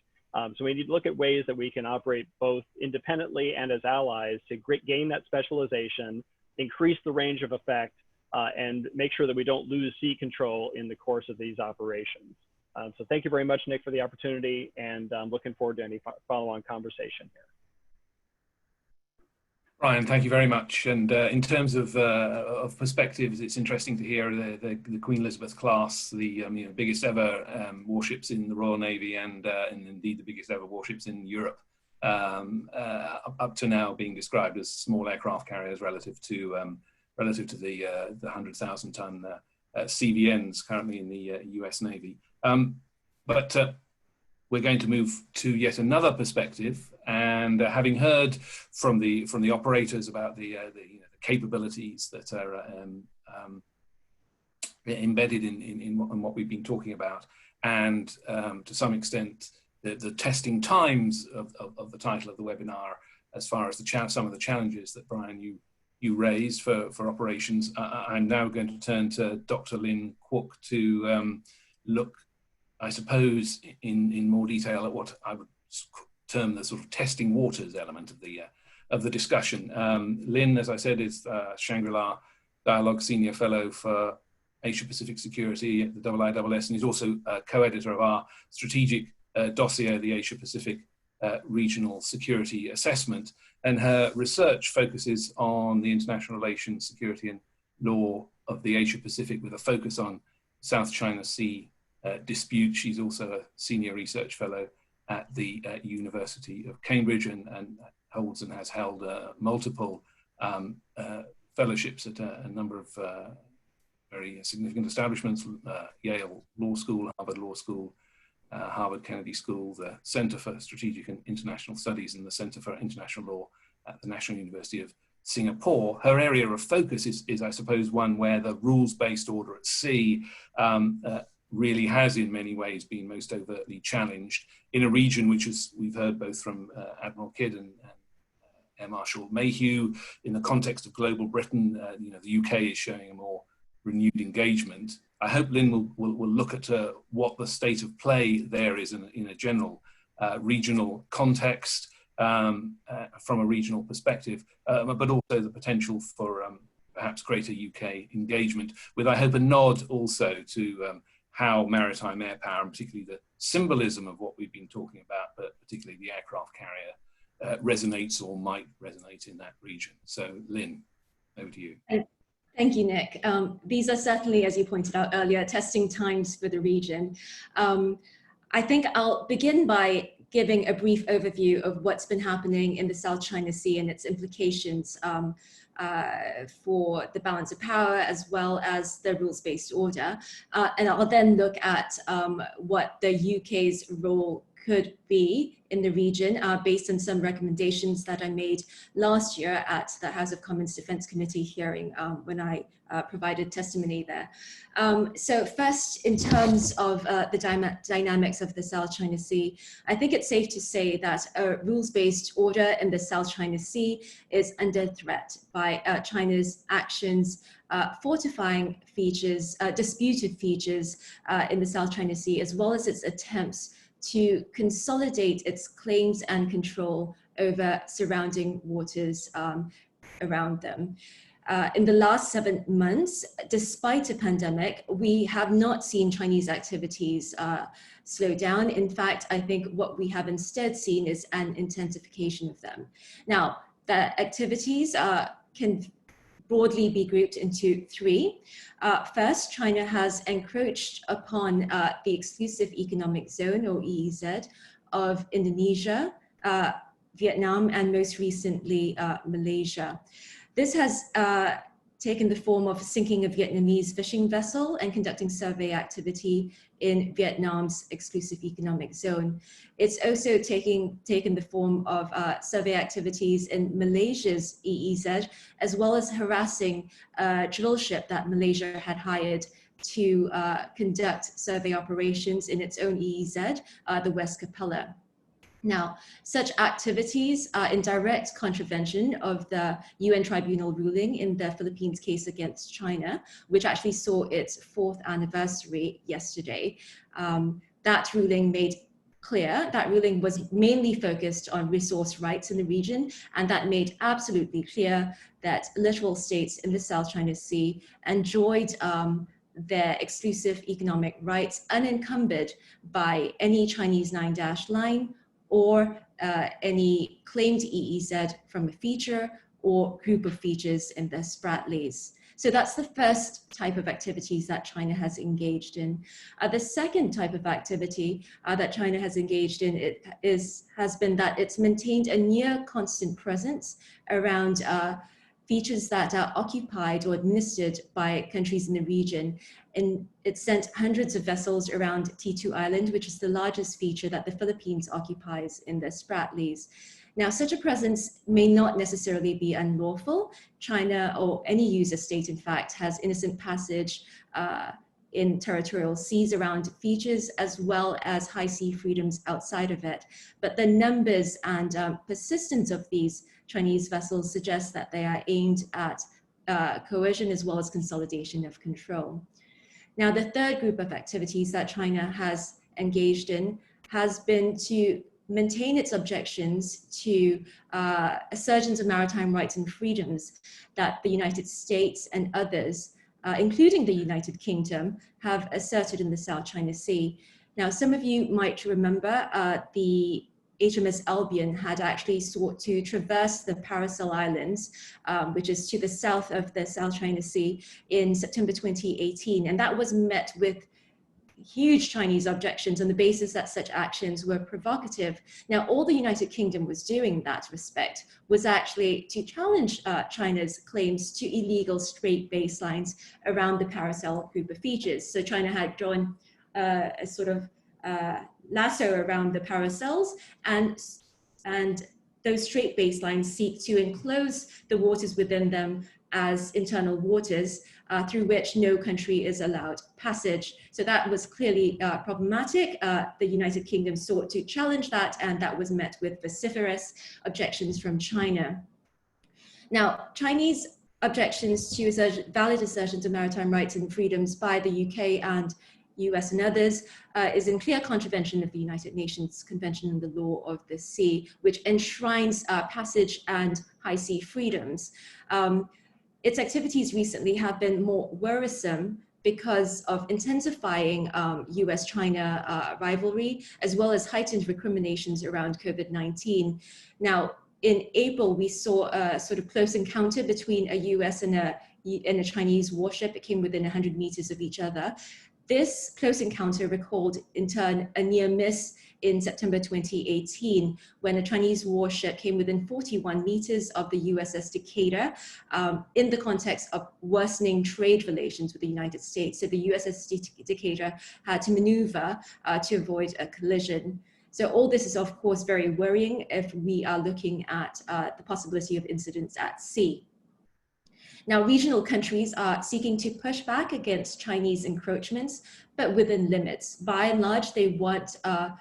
S4: So we need to look at ways that we can operate both independently and as allies to gain that specialization, increase the range of effect, and make sure that we don't lose sea control in the course of these operations. So thank you very much, Nick, for the opportunity, and I'm looking forward to any follow-on conversation here.
S1: Brian, thank you very much. And in terms of perspectives, it's interesting to hear the Queen Elizabeth class, the biggest ever warships in the Royal Navy, and indeed the biggest ever warships in Europe, up to now being described as small aircraft carriers relative to the 100,000 ton CVNs currently in the US Navy. But we're going to move to yet another perspective, and having heard from the operators about the capabilities that are embedded in what we've been talking about, and to some extent the testing times of the title of the webinar, as far as some of the challenges that, Brian, you raised for operations. I'm now going to turn to Dr. Lin Kwok to look, I suppose, in more detail at what I would term the sort of testing waters element of the discussion. Lin, as I said, is Shangri-La Dialogue Senior Fellow for Asia Pacific Security at the IISS, and he's also co-editor of our strategic dossier, the Asia Pacific Regional Security Assessment. And her research focuses on the international relations, security and law of the Asia Pacific, with a focus on South China Sea dispute. She's also a senior research fellow at the University of Cambridge, and holds and has held multiple fellowships at a number of very significant establishments, Yale Law School, Harvard Law School, Harvard Kennedy School, the Center for Strategic and International Studies, and the Center for International Law at the National University of Singapore. Her area of focus is I suppose, one where the rules-based order at sea really has in many ways been most overtly challenged in a region which, as we've heard both from Admiral Kidd and Air Marshal Mayhew, in the context of global Britain, the UK is showing a more renewed engagement. I hope Lin will look at what the state of play there is in a general regional context, from a regional perspective, but also the potential for perhaps greater UK engagement, with, I hope, a nod also to how maritime air power, and particularly the symbolism of what we've been talking about, but particularly the aircraft carrier, resonates or might resonate in that region. So Lin, over to you.
S5: Thank you, Nick. These are certainly, as you pointed out earlier, testing times for the region. I think I'll begin by giving a brief overview of what's been happening in the South China Sea and its implications for the balance of power, as well as the rules-based order. And I'll then look at what the UK's role could be in the region based on some recommendations that I made last year at the House of Commons Defence Committee hearing when I provided testimony there. So first, in terms of the dynamics of the South China Sea, I think it's safe to say that a rules-based order in the South China Sea is under threat by China's actions fortifying features, disputed features in the South China Sea, as well as its attempts to consolidate its claims and control over surrounding waters around them. In the last 7 months, despite a pandemic, we have not seen Chinese activities slow down. In fact, I think what we have instead seen is an intensification of them. Now, the activities can broadly be grouped into three. First, China has encroached upon the exclusive economic zone, or EEZ, of Indonesia, Vietnam, and most recently Malaysia. This has taken the form of sinking a Vietnamese fishing vessel and conducting survey activity in Vietnam's exclusive economic zone. It's also taken the form of survey activities in Malaysia's EEZ, as well as harassing a drill ship that Malaysia had hired to conduct survey operations in its own EEZ, the West Capella. Now, such activities are in direct contravention of the UN Tribunal ruling in the Philippines case against China, which actually saw its 4th anniversary yesterday. That ruling made clear, that ruling was mainly focused on resource rights in the region, and that made absolutely clear that littoral states in the South China Sea enjoyed their exclusive economic rights unencumbered by any Chinese 9-dash line or any claimed EEZ from a feature or group of features in the Spratlys. So that's the first type of activities that China has engaged in. The second type of activity that China has engaged in has been that it's maintained a near constant presence around features that are occupied or administered by countries in the region. And it sent hundreds of vessels around T2 Island, which is the largest feature that the Philippines occupies in the Spratlys. Now, such a presence may not necessarily be unlawful. China, or any user state, in fact, has innocent passage in territorial seas around features, as well as high sea freedoms outside of it. But the numbers and persistence of these Chinese vessels suggest that they are aimed at coercion as well as consolidation of control. Now, the third group of activities that China has engaged in has been to maintain its objections to assertions of maritime rights and freedoms that the United States and others, including the United Kingdom, have asserted in the South China Sea. Now, some of you might remember the HMS Albion had actually sought to traverse the Paracel Islands, which is to the south of the South China Sea, in September 2018. And that was met with huge Chinese objections on the basis that such actions were provocative. Now, all the United Kingdom was doing in that respect was actually to challenge China's claims to illegal straight baselines around the Paracel group of features. So China had drawn a sort of lasso around the Paracels, and those straight baselines seek to enclose the waters within them as internal waters through which no country is allowed passage. So that was clearly problematic. The United Kingdom sought to challenge that, and that was met with vociferous objections from China. Now, Chinese objections to valid assertions of maritime rights and freedoms by the UK and US and others is in clear contravention of the United Nations Convention on the Law of the Sea, which enshrines passage and high sea freedoms. Its activities recently have been more worrisome because of intensifying US-China rivalry, as well as heightened recriminations around COVID-19. Now, in April, we saw a sort of close encounter between a US and a Chinese warship. It came within 100 meters of each other. This close encounter recalled, in turn, a near miss in September 2018, when a Chinese warship came within 41 meters of the USS Decatur in the context of worsening trade relations with the United States. So the USS Decatur had to maneuver to avoid a collision. So all this is, of course, very worrying if we are looking at the possibility of incidents at sea. Now, regional countries are seeking to push back against Chinese encroachments, but within limits. By and large, they want to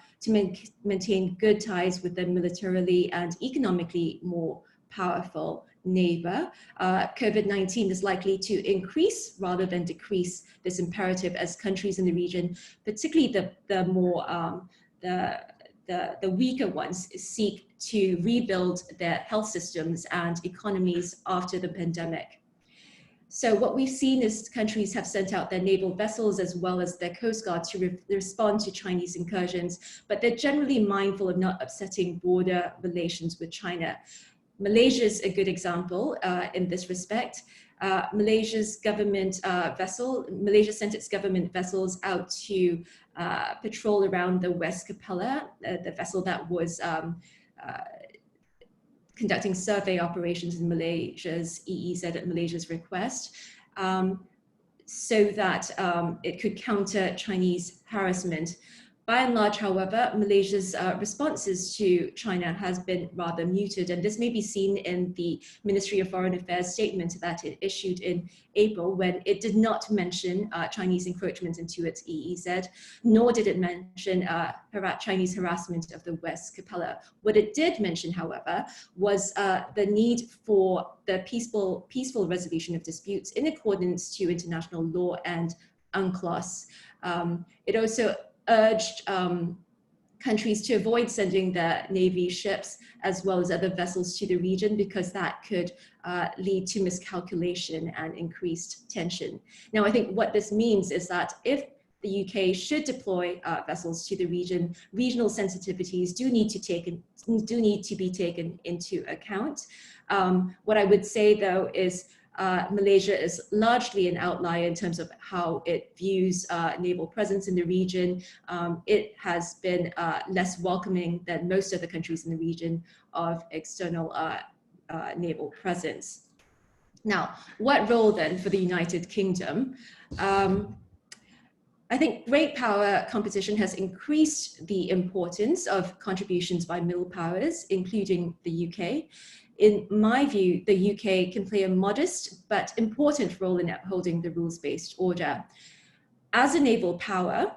S5: maintain good ties with the militarily and economically more powerful neighbor. COVID-19 is likely to increase rather than decrease this imperative as countries in the region, particularly the weaker ones, seek to rebuild their health systems and economies after the pandemic. So what we've seen is countries have sent out their naval vessels as well as their coast guards to respond to Chinese incursions, but they're generally mindful of not upsetting border relations with China. Malaysia is a good example in this respect. Malaysia's government Malaysia sent its government vessels out to patrol around the West Capella, the vessel that was conducting survey operations in Malaysia's EEZ at Malaysia's request, so that it could counter Chinese harassment. By and large, however, Malaysia's responses to China has been rather muted, and this may be seen in the Ministry of Foreign Affairs statement that it issued in April, when it did not mention Chinese encroachment into its EEZ, nor did it mention Chinese harassment of the West Capella. What it did mention, however, was the need for the peaceful resolution of disputes in accordance to international law and UNCLOS. It also urged countries to avoid sending their Navy ships as well as other vessels to the region, because that could lead to miscalculation and increased tension. Now, I think what this means is that if the UK should deploy vessels to the region, regional sensitivities do need to be taken into account. What I would say, though, is Malaysia is largely an outlier in terms of how it views naval presence in the region. It has been less welcoming than most other countries in the region of external naval presence. Now, what role then for the United Kingdom? I think great power competition has increased the importance of contributions by middle powers, including the UK. In my view, the UK can play a modest but important role in upholding the rules-based order. As a naval power,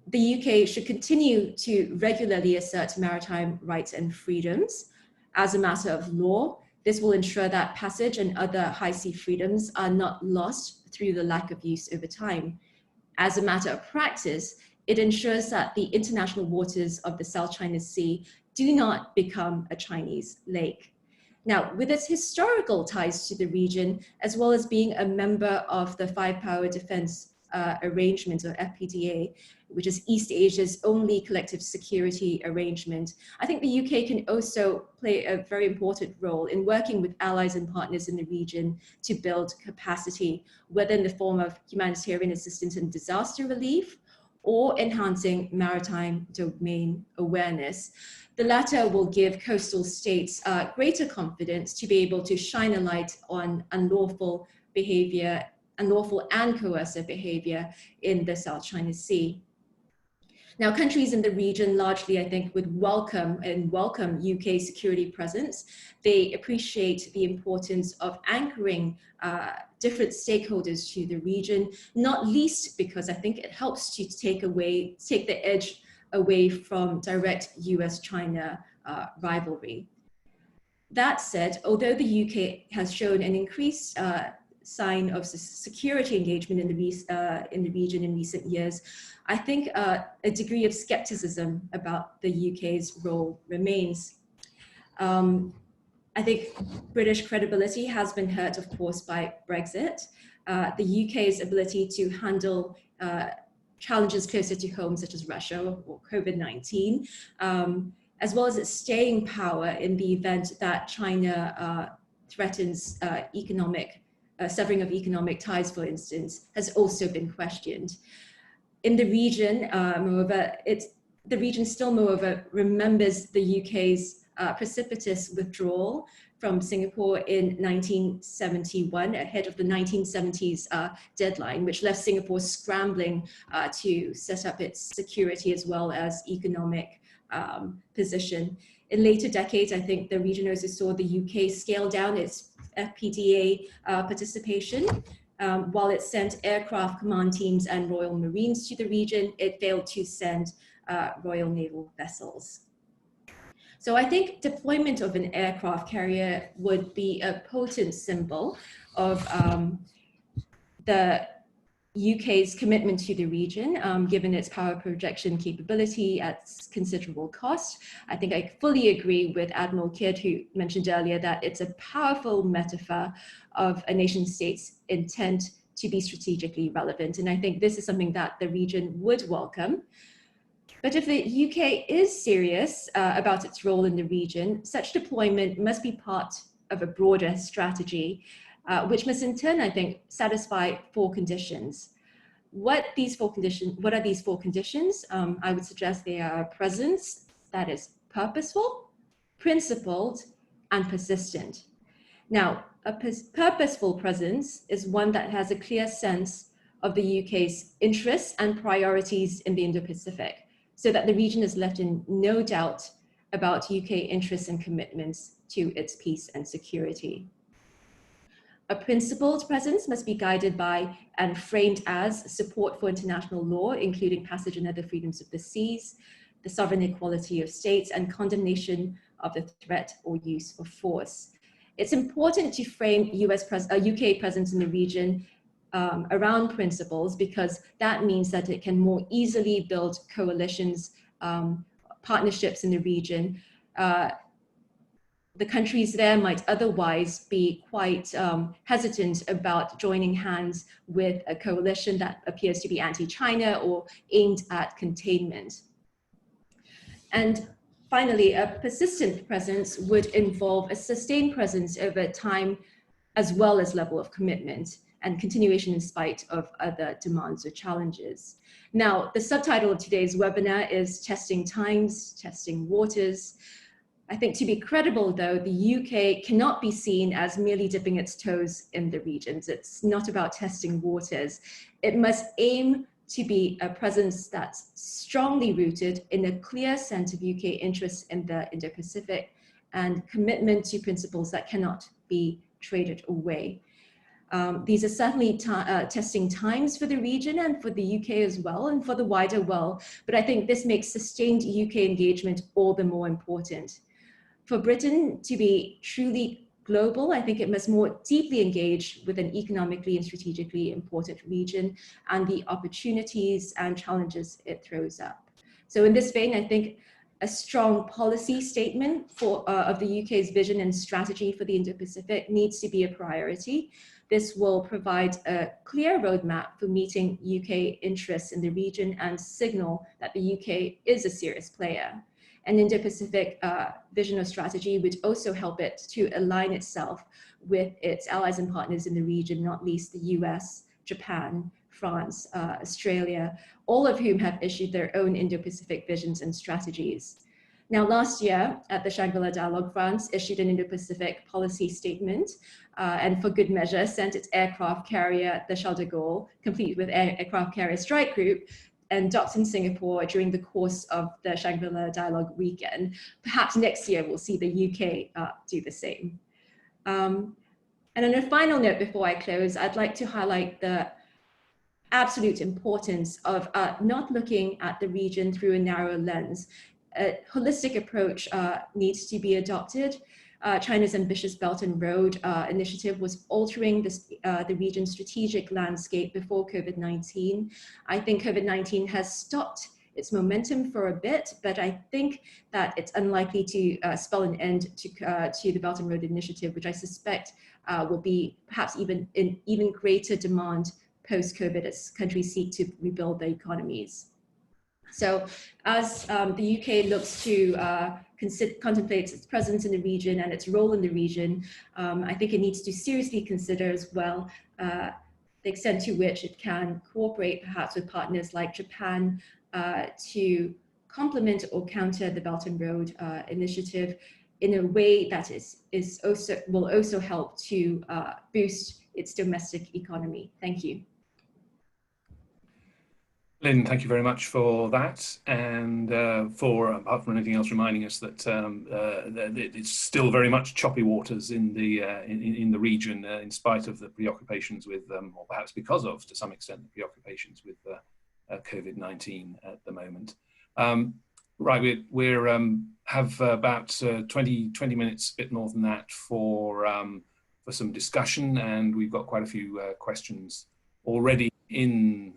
S5: the UK should continue to regularly assert maritime rights and freedoms as a matter of law. This will ensure that passage and other high sea freedoms are not lost through the lack of use over time. As a matter of practice, it ensures that the international waters of the South China Sea do not become a Chinese lake. Now, with its historical ties to the region, as well as being a member of the Five Power Defense Arrangement, or FPDA, which is East Asia's only collective security arrangement, I think the UK can also play a very important role in working with allies and partners in the region to build capacity, whether in the form of humanitarian assistance and disaster relief, or enhancing maritime domain awareness. The latter will give coastal states greater confidence to be able to shine a light on unlawful behavior, unlawful and coercive behavior in the South China Sea. Now, countries in the region largely, I think, would welcome UK security presence. They appreciate the importance of anchoring different stakeholders to the region, not least because I think it helps to take the edge away from direct US-China rivalry. That said, although the UK has shown an increased sign of security engagement in the region in recent years, I think a degree of skepticism about the UK's role remains. I think British credibility has been hurt, of course, by Brexit. The UK's ability to handle challenges closer to home, such as Russia or COVID-19, as well as its staying power in the event that China threatens severing of economic ties, for instance, has also been questioned. In the region, moreover, the region still, moreover, remembers the UK's precipitous withdrawal from Singapore in 1971, ahead of the 1970s deadline, which left Singapore scrambling to set up its security as well as economic position. In later decades, I think the region also saw the UK scale down its FPDA participation. While it sent aircraft command teams and Royal Marines to the region, it failed to send Royal Naval vessels. So I think deployment of an aircraft carrier would be a potent symbol of the UK's commitment to the region, given its power projection capability at considerable cost. I think I fully agree with Admiral Kidd, who mentioned earlier that it's a powerful metaphor of a nation state's intent to be strategically relevant. And I think this is something that the region would welcome. But if the UK is serious about its role in the region, such deployment must be part of a broader strategy, which must in turn, I think, satisfy four conditions. What are these four conditions? I would suggest they are presence that is purposeful, principled, and persistent. Now, a purposeful presence is one that has a clear sense of the UK's interests and priorities in the Indo-Pacific, so that the region is left in no doubt about UK interests and commitments to its peace and security. A principled presence must be guided by and framed as support for international law, including passage and other freedoms of the seas, the sovereign equality of states, and condemnation of the threat or use of force. It's important to frame UK presence in the region around principles, because that means that it can more easily build coalitions, partnerships in the region. The countries there might otherwise be quite hesitant about joining hands with a coalition that appears to be anti-China or aimed at containment. And finally, a persistent presence would involve a sustained presence over time, as well as level of commitment and continuation in spite of other demands or challenges. Now, the subtitle of today's webinar is Testing Times, Testing Waters. I think to be credible, though, the UK cannot be seen as merely dipping its toes in the regions. It's not about testing waters. It must aim to be a presence that's strongly rooted in a clear sense of UK interests in the Indo-Pacific and commitment to principles that cannot be traded away. These are certainly testing times for the region and for the UK as well, and for the wider world. But I think this makes sustained UK engagement all the more important. For Britain to be truly global, I think it must more deeply engage with an economically and strategically important region and the opportunities and challenges it throws up. So in this vein, I think a strong policy statement of the UK's vision and strategy for the Indo-Pacific needs to be a priority. This will provide a clear roadmap for meeting UK interests in the region and signal that the UK is a serious player. An Indo-Pacific vision or strategy would also help it to align itself with its allies and partners in the region, not least the US, Japan, France, Australia, all of whom have issued their own Indo-Pacific visions and strategies. Now, last year at the Shangri-La Dialogue, France issued an Indo-Pacific policy statement and for good measure sent its aircraft carrier, the Charles de Gaulle, complete with aircraft carrier strike group, and docked in Singapore during the course of the Shangri-La Dialogue weekend. Perhaps next year we'll see the UK do the same. And on a final note before I close, I'd like to highlight the absolute importance of not looking at the region through a narrow lens. A holistic approach needs to be adopted. China's ambitious Belt and Road initiative was altering the region's strategic landscape before COVID-19. I think COVID-19 has stopped its momentum for a bit, but I think that it's unlikely to spell an end to the Belt and Road initiative, which I suspect will be perhaps even in even greater demand post-COVID as countries seek to rebuild their economies. So as the UK looks to contemplate its presence in the region and its role in the region, I think it needs to seriously consider as well the extent to which it can cooperate perhaps with partners like Japan to complement or counter the Belt and Road initiative in a way that will also help to boost its domestic economy. Thank you.
S1: Lynn, thank you very much for that, and for, apart from anything else, reminding us that it's still very much choppy waters in the region, in spite of the preoccupations with, or perhaps because of, to some extent, the preoccupations with COVID-19 at the moment. Right, we have about 20 minutes, a bit more than that, for some discussion, and we've got quite a few questions already in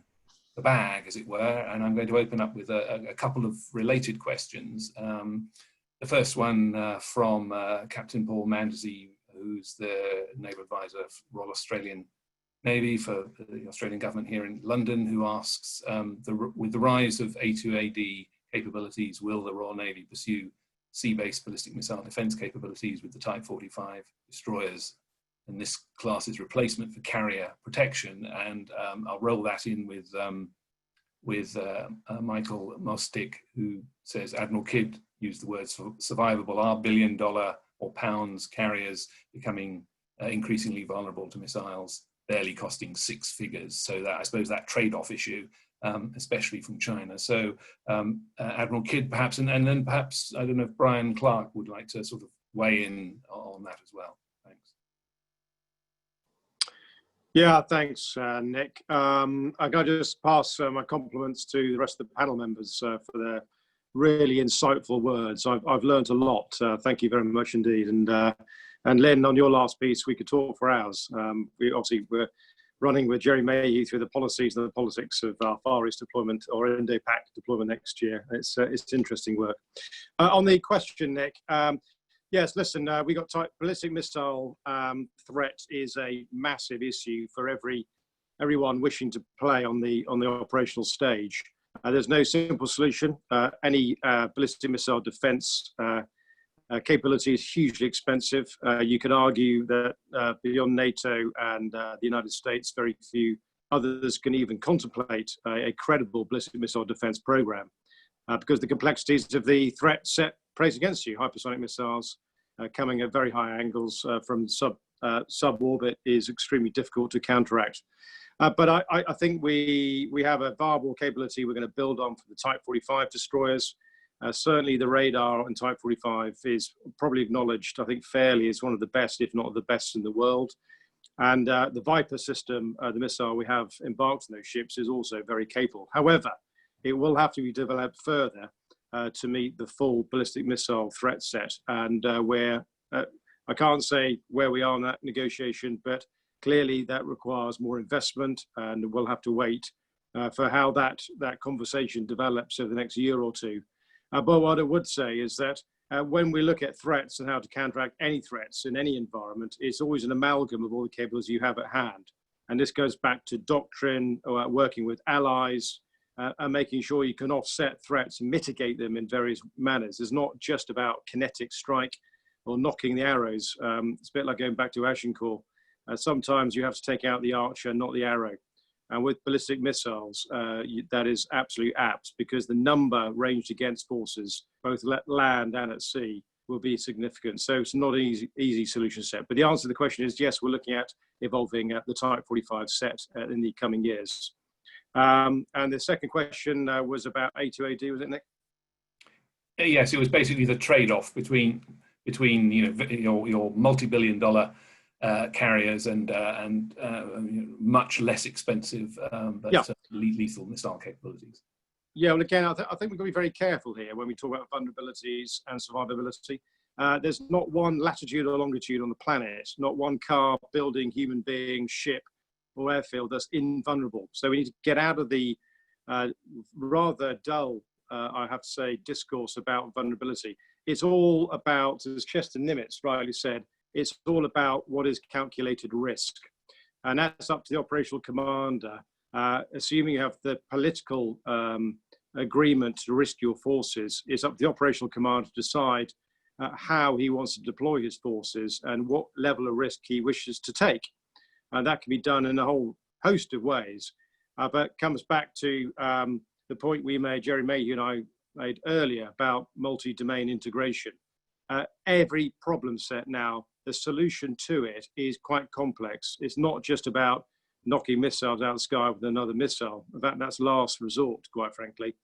S1: the bag, as it were, and I'm going to open up with a couple of related questions. The first one from Captain Paul Mandersey, who's the Naval Advisor for Royal Australian Navy for the Australian Government here in London, who asks, with the rise of A2AD capabilities, will the Royal Navy pursue sea-based ballistic missile defence capabilities with the Type 45 destroyers? And this class's replacement for carrier protection, and I'll roll that in with Michael Mostick, who says Admiral Kidd used the words survivable. Are billion-dollar or pounds carriers becoming increasingly vulnerable to missiles, barely costing six figures? So that, I suppose, that trade-off issue, especially from China. So Admiral Kidd, perhaps, and then perhaps, I don't know if Brian Clark would like to sort of weigh in on that as well. Thanks.
S2: Yeah, thanks, Nick. I'm going to just pass my compliments to the rest of the panel members for their really insightful words. I've learned a lot. Thank you very much indeed. And Lynn, on your last piece, we could talk for hours. We're running with Jerry Mayhew through the policies and the politics of our Far East deployment or Indo-Pac deployment next year. It's interesting work. On the question, Nick, yes, listen, we got ballistic missile threat is a massive issue for everyone wishing to play on the operational stage. There's no simple solution. Any ballistic missile defense capability is hugely expensive. You could argue that beyond NATO and the United States, very few others can even contemplate a credible ballistic missile defense program because the complexities of the threat set plays against you. Hypersonic missiles coming at very high angles from sub-orbit is extremely difficult to counteract. But I think we have a viable capability we're going to build on for the Type 45 destroyers. Certainly the radar on Type 45 is probably acknowledged, I think fairly, as one of the best, if not the best in the world. And the Viper system, the missile we have embarked on those ships, is also very capable. However, it will have to be developed further to meet the full ballistic missile threat set. And I can't say where we are in that negotiation, but clearly that requires more investment, and we'll have to wait for how that conversation develops over the next year or two. But what I would say is that when we look at threats and how to counteract any threats in any environment, it's always an amalgam of all the capabilities you have at hand. And this goes back to doctrine, working with allies, and making sure you can offset threats and mitigate them in various manners. It's not just about kinetic strike or knocking the arrows. It's a bit like going back to Agincourt. Sometimes you have to take out the archer, not the arrow. And with ballistic missiles, that is absolutely apt, because the number ranged against forces, both land and at sea, will be significant. So it's not an easy solution set. But the answer to the question is, yes, we're looking at evolving the Type 45 set in the coming years. And the second question was about A2AD, was it, Nick?
S1: Yes, it was basically the trade-off between your multi-billion-dollar carriers and much less expensive but lethal missile capabilities.
S2: Yeah, well, again, I think we've got to be very careful here when we talk about vulnerabilities and survivability. There's not one latitude or longitude on the planet, not one car, building, human being, ship, or airfield that's invulnerable. So we need to get out of the rather dull, I have to say, discourse about vulnerability. It's all about, as Chester Nimitz rightly said, it's all about what is calculated risk. And that's up to the operational commander, assuming you have the political agreement to risk your forces. It's up to the operational commander to decide how he wants to deploy his forces and what level of risk he wishes to take. And that can be done in a whole host of ways. But it comes back to the point we made, Jerry Mayhew and I made earlier, about multi-domain integration. Every problem set now, the solution to it is quite complex. It's not just about knocking missiles out of the sky with another missile. In fact, that's last resort, quite frankly.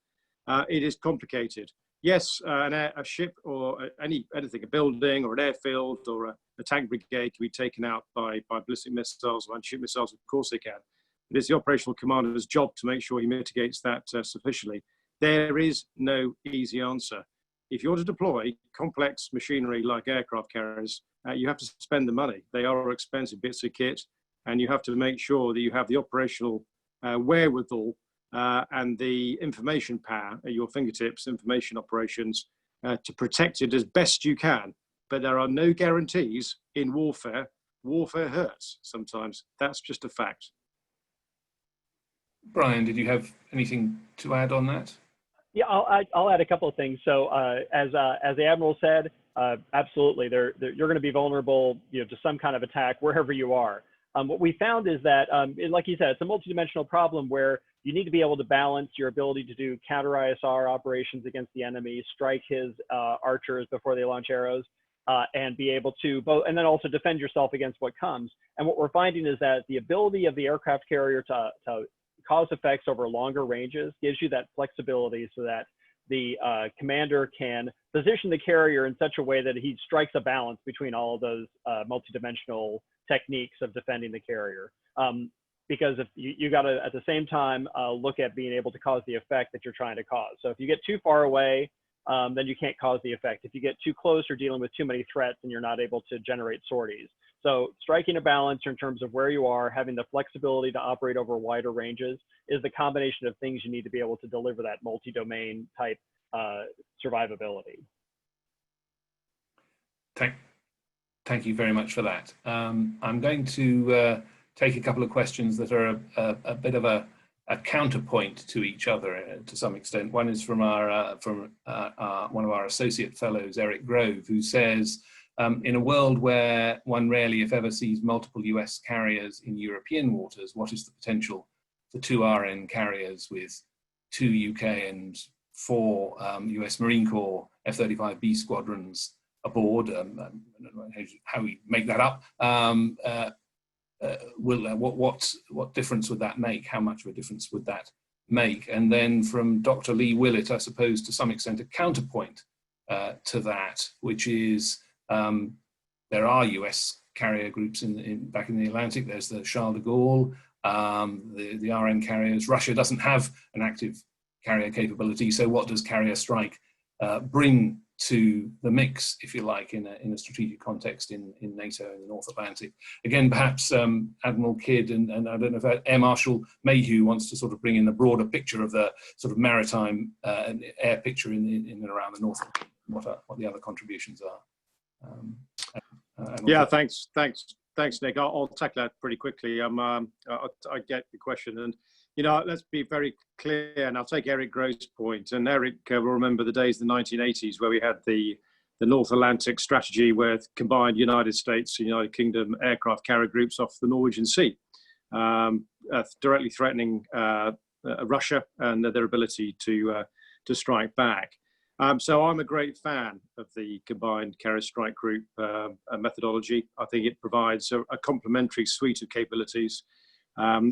S2: It is complicated. Yes, a ship or anything, a building or an airfield or a tank brigade can be taken out by ballistic missiles or anti-ship missiles. Of course they can. It is the operational commander's job to make sure he mitigates that sufficiently. There is no easy answer. If you want to deploy complex machinery like aircraft carriers, you have to spend the money. They are expensive bits of kit, and you have to make sure that you have the operational wherewithal and the information power at your fingertips, information operations, to protect it as best you can. But there are no guarantees in warfare. Warfare hurts sometimes. That's just a fact.
S4: Brian,
S1: did you have anything to add on that?
S4: Yeah, I'll add a couple of things. So as the Admiral said, absolutely, you're going to be vulnerable, to some kind of attack wherever you are. What we found is that, like you said, it's a multidimensional problem where you need to be able to balance your ability to do counter ISR operations against the enemy, strike his archers before they launch arrows, and be able to and then also defend yourself against what comes. And what we're finding is that the ability of the aircraft carrier to cause effects over longer ranges gives you that flexibility so that the commander can position the carrier in such a way that he strikes a balance between all of those multidimensional techniques of defending the carrier. Because if you got to, at the same time, look at being able to cause the effect that you're trying to cause. So if you get too far away, then you can't cause the effect. If you get too close, you're dealing with too many threats and you're not able to generate sorties. So striking a balance in terms of where you are, having the flexibility to operate over wider ranges is the combination of things you need to be able to deliver that multi-domain type survivability.
S1: Thank you very much for that. I'm going to take a couple of questions that are a bit of a counterpoint to each other to some extent. One is from one of our associate fellows, Eric Grove, who says, in a world where one rarely, if ever, sees multiple US carriers in European waters, what is the potential for 2 RN carriers with 2 UK and 4 US Marine Corps F-35B squadrons aboard? I don't know how we make that up. What difference would that make? How much of a difference would that make? And then from Dr. Lee Willett, I suppose, to some extent, a counterpoint to that, which is there are US carrier groups back in the Atlantic. There's the Charles de Gaulle, the RN carriers. Russia doesn't have an active carrier capability, so what does carrier strike bring to the mix, if you like, in a strategic context in NATO in the North Atlantic? Again, perhaps Admiral Kidd and I don't know if Air Marshal Mayhew wants to sort of bring in a broader picture of the sort of maritime and air picture in and around the North, what the other contributions are.
S2: Yeah, thanks, Nick. I'll tackle that pretty quickly. I get the question, and let's be very clear. And I'll take Eric Grove's point. And Eric will remember the days of the 1980s where we had the North Atlantic strategy, with combined United States and United Kingdom aircraft carrier groups off the Norwegian Sea, directly threatening Russia and their ability to strike back. So I'm a great fan of the combined carrier strike group methodology. I think it provides a complementary suite of capabilities.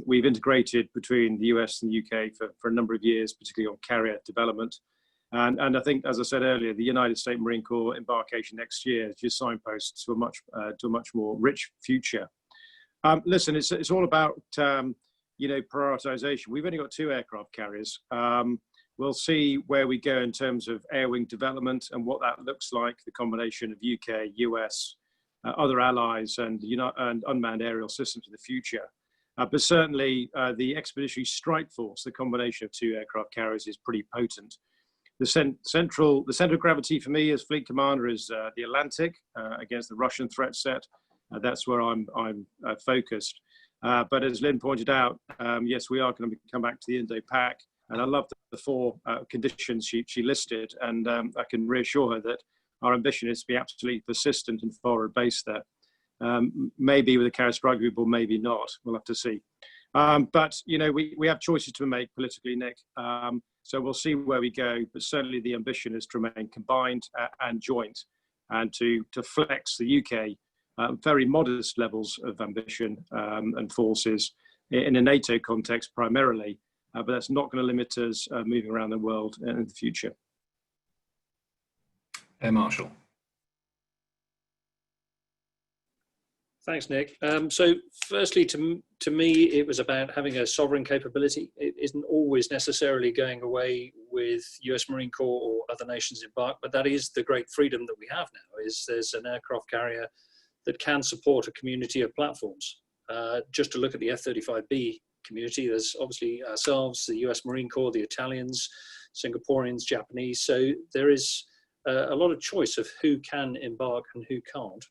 S2: We've integrated between the US and the UK for a number of years, particularly on carrier development. And I think, as I said earlier, the United States Marine Corps embarkation next year is just signposts to a much more rich future. Listen, it's all about prioritization. We've only got 2 aircraft carriers. We'll see where we go in terms of air wing development and what that looks like, the combination of UK, US, other allies, and unmanned aerial systems in the future. But certainly the Expeditionary Strike Force, the combination of 2 aircraft carriers, is pretty potent. The center of gravity for me as fleet commander is the Atlantic against the Russian threat set. That's where I'm focused. But as Lynn pointed out, yes, we are going to come back to the Indo-Pac. And I love the 4 conditions she listed, and I can reassure her that our ambition is to be absolutely persistent and forward-based there. Maybe with a carrier strike group, or maybe not. We'll have to see. But we have choices to make politically, Nick. So we'll see where we go. But certainly the ambition is to remain combined and joint, and to flex the UK very modest levels of ambition and forces in a NATO context primarily. But that's not going to limit us moving around the world in the future.
S1: Air Marshal.
S3: Thanks, Nick. So firstly, to me, it was about having a sovereign capability. It isn't always necessarily going away with US Marine Corps or other nations embark, but that is the great freedom that we have now, is there's an aircraft carrier that can support a community of platforms. Just to look at the F-35B community, there's obviously ourselves, the US Marine Corps, the Italians, Singaporeans, Japanese. So there is a lot of choice of who can embark and who can't.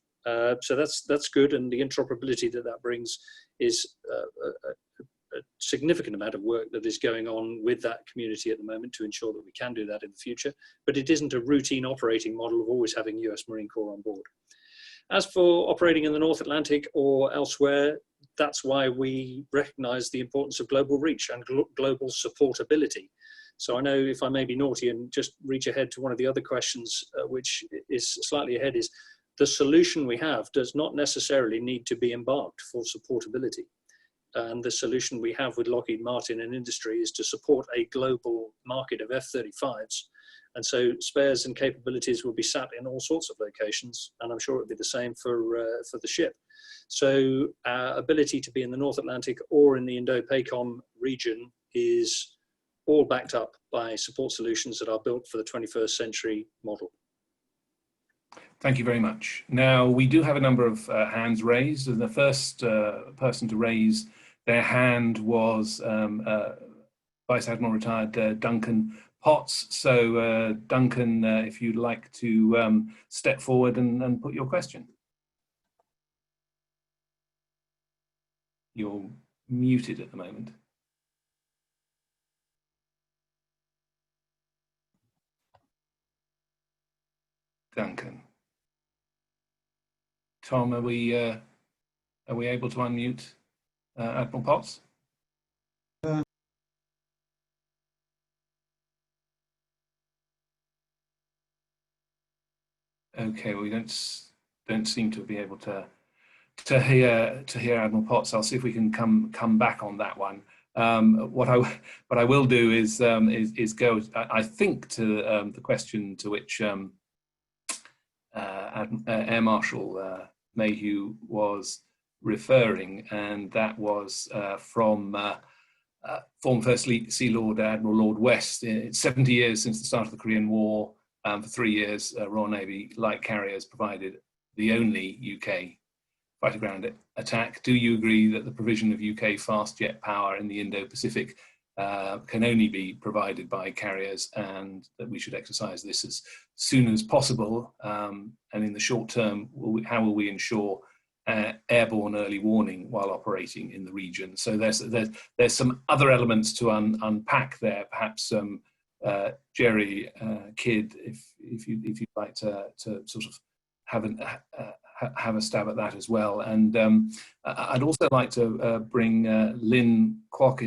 S3: So that's good, and the interoperability that brings is a significant amount of work that is going on with that community at the moment to ensure that we can do that in the future. But it isn't a routine operating model of always having US Marine Corps on board. As for operating in the North Atlantic or elsewhere, that's why we recognize the importance of global reach and global supportability. So I know, if I may be naughty and just reach ahead to one of the other questions, which is slightly ahead, is the solution we have does not necessarily need to be embarked for supportability. And the solution we have with Lockheed Martin and industry is to support a global market of F-35s. And so spares and capabilities will be sat in all sorts of locations, and I'm sure it'll be the same for the ship. So our ability to be in the North Atlantic or in the Indo-PACOM region is all backed up by support solutions that are built for the 21st century model.
S1: Thank you very much. Now, we do have a number of hands raised, and the first person to raise their hand was Vice Admiral Retired Duncan Potts. So Duncan, if you'd like to step forward and put your question. You're muted at the moment. Duncan. Tom, are we able to unmute Admiral Potts? Okay, well, we don't seem to be able to hear Admiral Potts. I'll see if we can come back on that one. What I will do is go, I think, to the question to which Air Marshal Mayhew was referring, and that was from former First Sea Lord Admiral Lord West. It's 70 years since the start of the Korean War. For 3 years, Royal Navy light carriers provided the only UK fighter ground attack. Do you agree that the provision of UK fast jet power in the Indo-Pacific can only be provided by carriers, and that we should exercise this as soon as possible? And in the short term, how will we ensure airborne early warning while operating in the region? So there's some other elements to unpack there. Perhaps Jerry, Kidd, if you'd like to sort of have a stab at that as well. And I'd also like to bring Lynn Kwok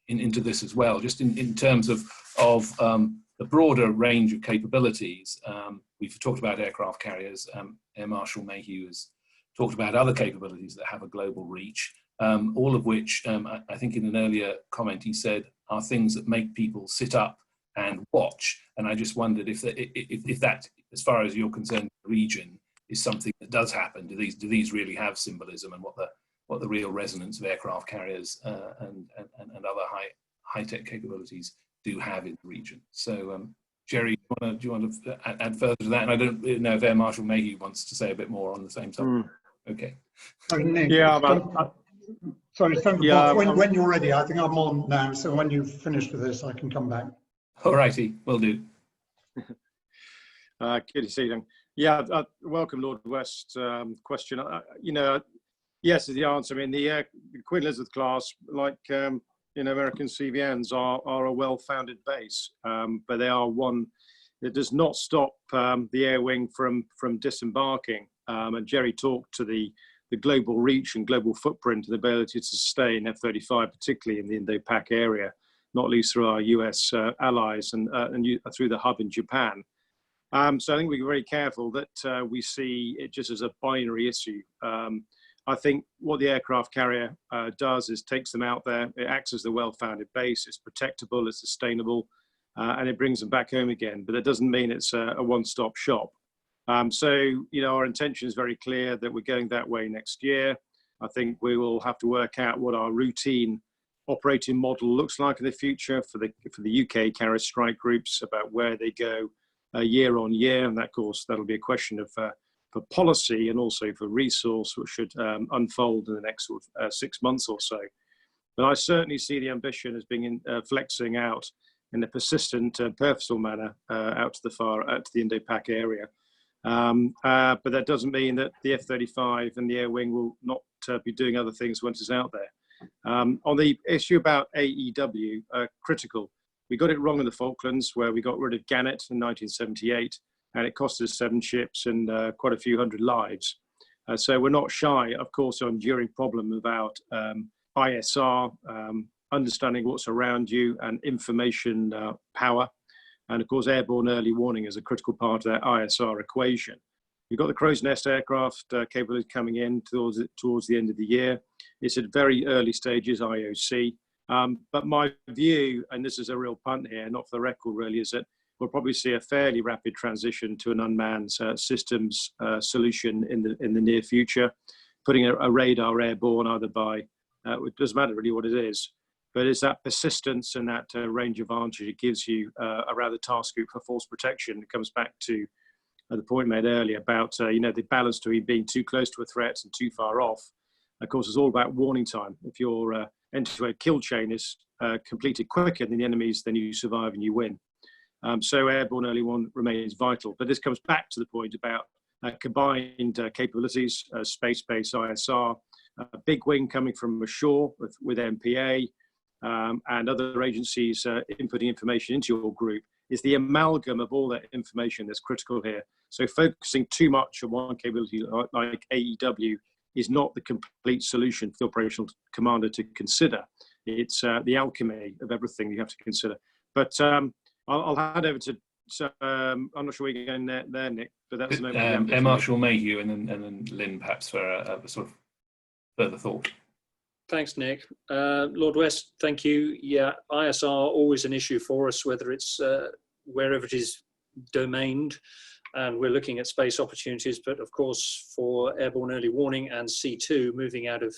S1: into this as well, just in terms of the broader range of capabilities. We've talked about aircraft carriers. Air Marshal Mayhew has talked about other capabilities that have a global reach, all of which I think in an earlier comment he said are things that make people sit up and watch. And I just wondered if that, as far as you're concerned, the region is something that does happen. Do these really have symbolism, and what the real resonance of aircraft carriers and other high-tech capabilities do have in the region? So Jerry, do you want to add further to that? And I don't know if Air Marshal Mayhew wants to say a bit more on the same subject. Okay.
S6: Nick,
S2: Yeah,
S6: sorry,
S2: yeah,
S6: when you're ready, I think I'm on now, so when you've finished with this, I can come back.
S1: All righty, will do.
S2: Good to see you. Yeah, welcome, Lord West. Question, yes is the answer. I mean, the Queen Elizabeth class, like American CVNs, are a well-founded base, but they are one that does not stop the air wing from disembarking. And Jerry talked to the global reach and global footprint and the ability to sustain F-35, particularly in the Indo-Pac area, not least through our US allies and through the hub in Japan. So I think we're very careful that we see it just as a binary issue. I think what the aircraft carrier does is takes them out there. It acts as the well-founded base. It's protectable, it's sustainable, and it brings them back home again. But that doesn't mean it's a one-stop shop. So, our intention is very clear that we're going that way next year. I think we will have to work out what our routine operating model looks like in the future for the UK carrier strike groups, about where they go year on year. And that, of course, that'll be a question of for policy and also for resource, which should unfold in the next 6 months or so. But I certainly see the ambition as being flexing out in a persistent and purposeful manner out to the Indo-Pac area. But that doesn't mean that the F-35 and the air wing will not be doing other things once it's out there. On the issue about AEW, critical. We got it wrong in the Falklands, where we got rid of Gannet in 1978, and it cost us 7 ships and quite a few hundred lives. So we're not shy, of course, on enduring problem about ISR, understanding what's around you, and information power. And of course, airborne early warning is a critical part of that ISR equation. We've got the crow's nest aircraft capability coming in towards the end of the year. It's at very early stages, IOC. But my view, and this is a real punt here, not for the record really, is that we'll probably see a fairly rapid transition to an unmanned systems solution in the near future, putting a radar airborne either by, it doesn't matter really what it is, but it's that persistence and that range advantage it gives you around the task group for force protection. It comes back to the point made earlier about the balance between being too close to a threat and too far off. Of course, it's all about warning time. If your end-to-end kill chain is completed quicker than the enemy's, then you survive and you win. So airborne early warning remains vital. But this comes back to the point about combined capabilities, space-based ISR, a big wing coming from ashore with MPA, and other agencies inputting information into your group. Is the amalgam of all that information that's critical here. So focusing too much on one capability like AEW is not the complete solution for the operational commander to consider. It's the alchemy of everything you have to consider. But I'll hand over to, I'm not sure we're going there, Nick, but that's an
S1: Air Marshal Mayhew and then Lynn perhaps for a sort of further thought.
S3: Thanks, Nick. Lord West, thank you. Yeah, ISR always an issue for us, whether it's wherever it is domained. and we're looking at space opportunities, but of course for airborne early warning and C2 moving out of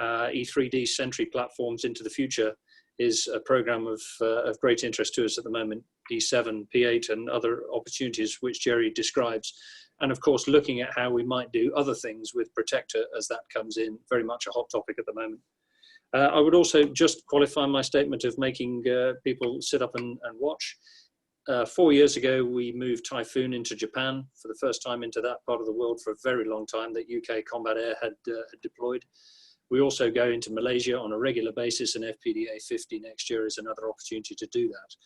S3: E3D Sentry platforms into the future is a program of great interest to us at the moment, E7, P8 and other opportunities which Jerry describes. And of course, looking at how we might do other things with Protector as that comes in, very much a hot topic at the moment. I would also just qualify my statement of making people sit up and watch. 4 years ago, we moved Typhoon into Japan for the first time into that part of the world for a very long time that UK Combat Air had deployed. We also go into Malaysia on a regular basis, and FPDA 50 next year is another opportunity to do that.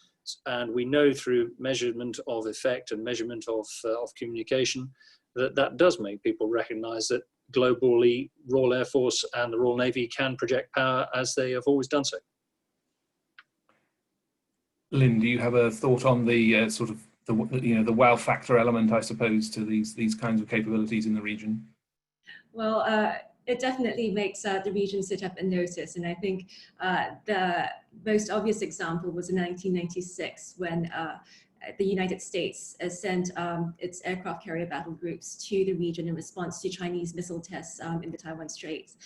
S3: And we know through measurement of effect and measurement of communication that that does make people recognize that globally Royal Air Force and the Royal Navy can project power as they have always done so.
S1: Lynn, do you have a thought on the sort of the wow factor element, I suppose, to these kinds of capabilities in the region?
S5: Well, it definitely makes the region sit up and notice. And I think the most obvious example was in 1996 when the United States sent its aircraft carrier battle groups to the region in response to Chinese missile tests in the Taiwan Straits.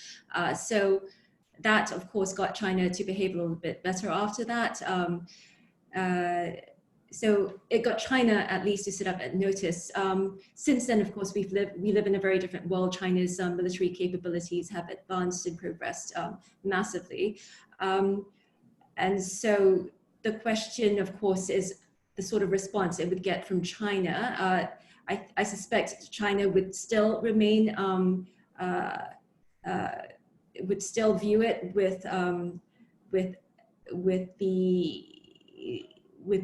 S5: So that, of course, got China to behave a little bit better after that. So it got China at least to sit up and notice. Since then, of course, we live in a very different world. China's military capabilities have advanced and progressed massively. And so the question, of course, is the sort of response it would get from China. I suspect China would still remain, would still view it with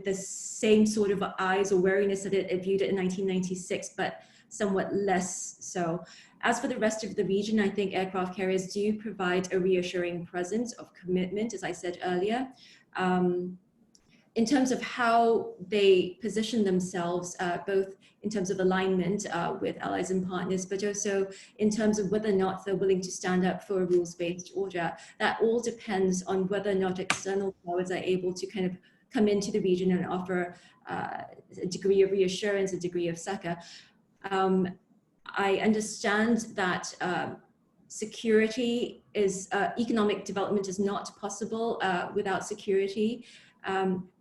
S5: the same sort of eyes or wariness that it viewed it in 1996, but somewhat less so. As for the rest of the region, I think aircraft carriers do provide a reassuring presence of commitment, as I said earlier. In terms of how they position themselves, both in terms of alignment with allies and partners, but also in terms of whether or not they're willing to stand up for a rules-based order, that all depends on whether or not external powers are able to kind of come into the region and offer a degree of reassurance, a degree of succor. I understand that security is, economic development is not possible without security.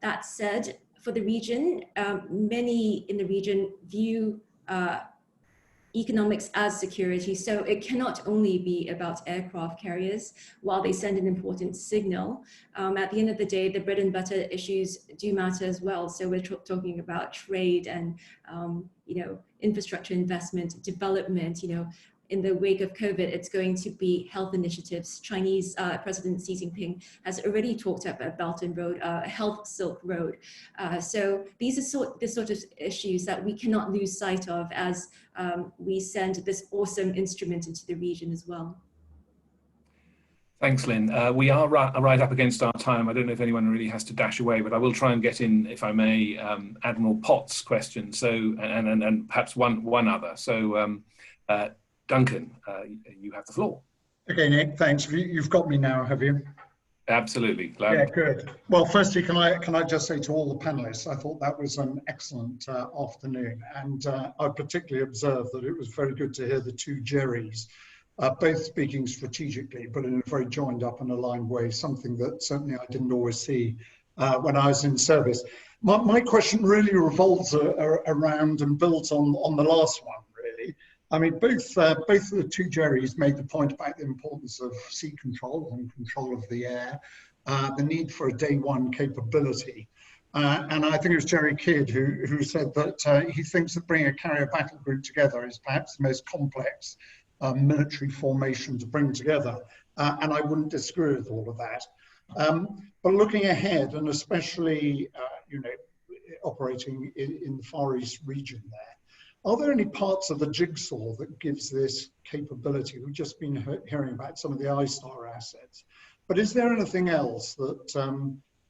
S5: That said, for the region, many in the region view economics as security. So it cannot only be about aircraft carriers. While they send an important signal, at the end of the day, the bread and butter issues do matter as well. So we're talking about trade and infrastructure investment, development. In the wake of COVID, it's going to be health initiatives. Chinese President Xi Jinping has already talked about a Belt and Road, a health Silk Road. So these are the sort of issues that we cannot lose sight of as we send this awesome instrument into the region as well.
S1: Thanks, Lynn. We are right up against our time. I don't know if anyone really has to dash away, but I will try and get in, if I may, Admiral Potts' question. So, and perhaps one other. So, Duncan, you have the floor.
S6: Okay, Nick, thanks. You've got me now, have you?
S1: Absolutely.
S6: Yeah, good. Well, firstly, can I just say to all the panelists, I thought that was an excellent afternoon, and I particularly observed that it was very good to hear the two Jerrys, both speaking strategically, but in a very joined up and aligned way, something that certainly I didn't always see when I was in service. My question really revolves around and builds on the last one, really. I mean, both of the two Jerrys made the point about the importance of sea control and control of the air, the need for a day one capability. And I think it was Jerry Kidd who said that he thinks that bringing a carrier battle group together is perhaps the most complex military formation to bring together. And I wouldn't disagree with all of that. But looking ahead, and especially, operating in the Far East region there, are there any parts of the jigsaw that gives this capability? We've just been hearing about some of the ISTAR assets, but is there anything else that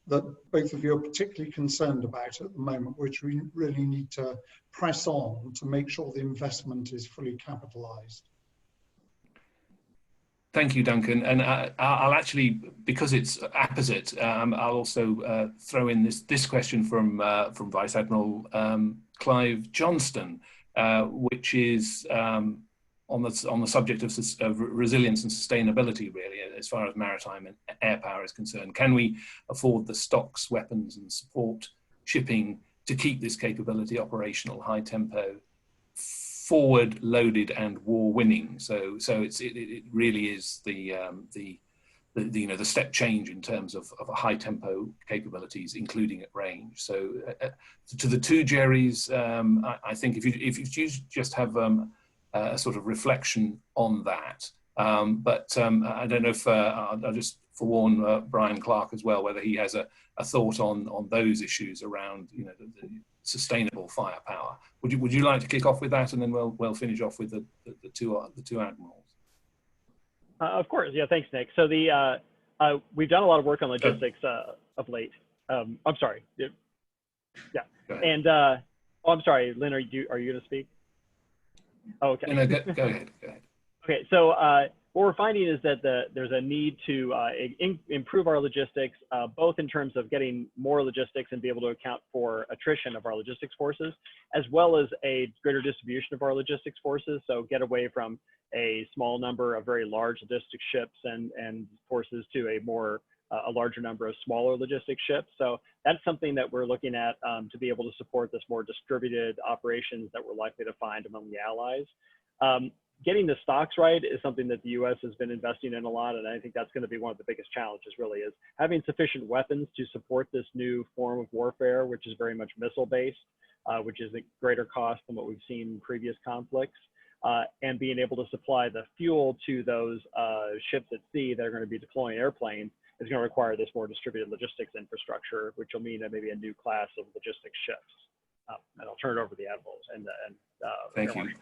S6: that both of you are particularly concerned about at the moment, which we really need to press on to make sure the investment is fully capitalized?
S1: Thank you, Duncan. And I'll actually, because it's apposite, I'll also throw in this question from Vice Admiral Clive Johnston, which is on the subject of resilience and sustainability, really, as far as maritime and air power is concerned. Can we afford the stocks, weapons, and support shipping to keep this capability operational, high tempo, forward loaded, and war winning? So it really is the step change in terms of high tempo capabilities, including at range. So to the two Jerrys, I think if you just have a sort of reflection on that. But I don't know if I'll just forewarn Brian Clark as well, whether he has a thought on those issues around the sustainable firepower. Would you like to kick off with that, and then we'll finish off with the two admirals?
S4: Of course, yeah. Thanks, Nick. So we've done a lot of work on logistics of late. I'm sorry. Yeah. And I'm sorry, Lynn. Are you going to speak? Oh, okay.
S1: No, go ahead.
S4: Okay, so what we're finding is that there's a need to improve our logistics, both in terms of getting more logistics and be able to account for attrition of our logistics forces, as well as a greater distribution of our logistics forces. So get away from a small number of very large logistics ships and forces to a larger number of smaller logistics ships. So that's something that we're looking at to be able to support this more distributed operations that we're likely to find among the allies. Getting the stocks right is something that the U.S. has been investing in a lot, and I think that's going to be one of the biggest challenges, really, is having sufficient weapons to support this new form of warfare, which is very much missile-based, which is a greater cost than what we've seen in previous conflicts, and being able to supply the fuel to those ships at sea that are going to be deploying airplanes is going to require this more distributed logistics infrastructure, which will mean that maybe a new class of logistics ships. And I'll turn it over to the admirals.
S1: Thank you.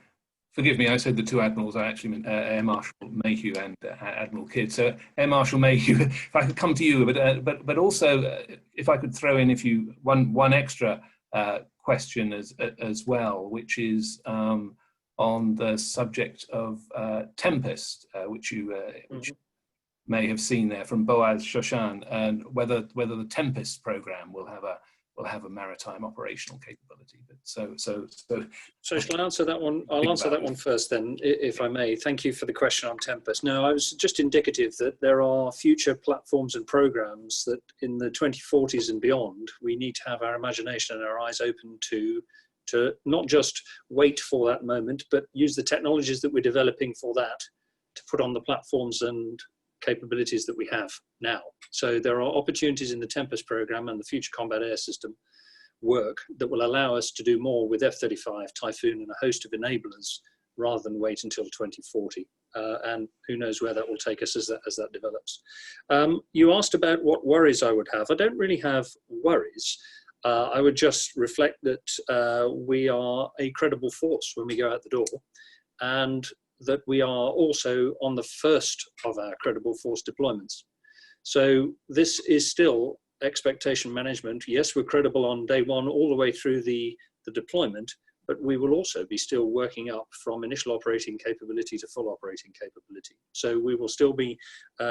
S1: Forgive me, I said the two admirals. I actually meant Air Marshal Mayhew and Admiral Kidd. So Air Marshal Mayhew, if I could come to you, but also if I could throw in one extra question as well, which is on the subject of Tempest, which you may have seen there from Boaz Shoshan, and whether the Tempest program will have a maritime operational capability. But so
S3: shall I answer that one? I'll answer that one first then, if I may. Thank you for the question on Tempest. No, I was just indicative that there are future platforms and programs that in the 2040s and beyond, we need to have our imagination and our eyes open to not just wait for that moment, but use the technologies that we're developing for that to put on the platforms and capabilities that we have now. So there are opportunities in the Tempest program and the Future Combat Air System work that will allow us to do more with F-35, Typhoon, and a host of enablers rather than wait until 2040. And who knows where that will take us as that develops. You asked about what worries I would have. I don't really have worries. I would just reflect that we are a credible force when we go out the door, and that we are also on the first of our credible force deployments. So this is still expectation management. Yes, we're credible on day one all the way through the deployment, but we will also be still working up from initial operating capability to full operating capability. So we will still be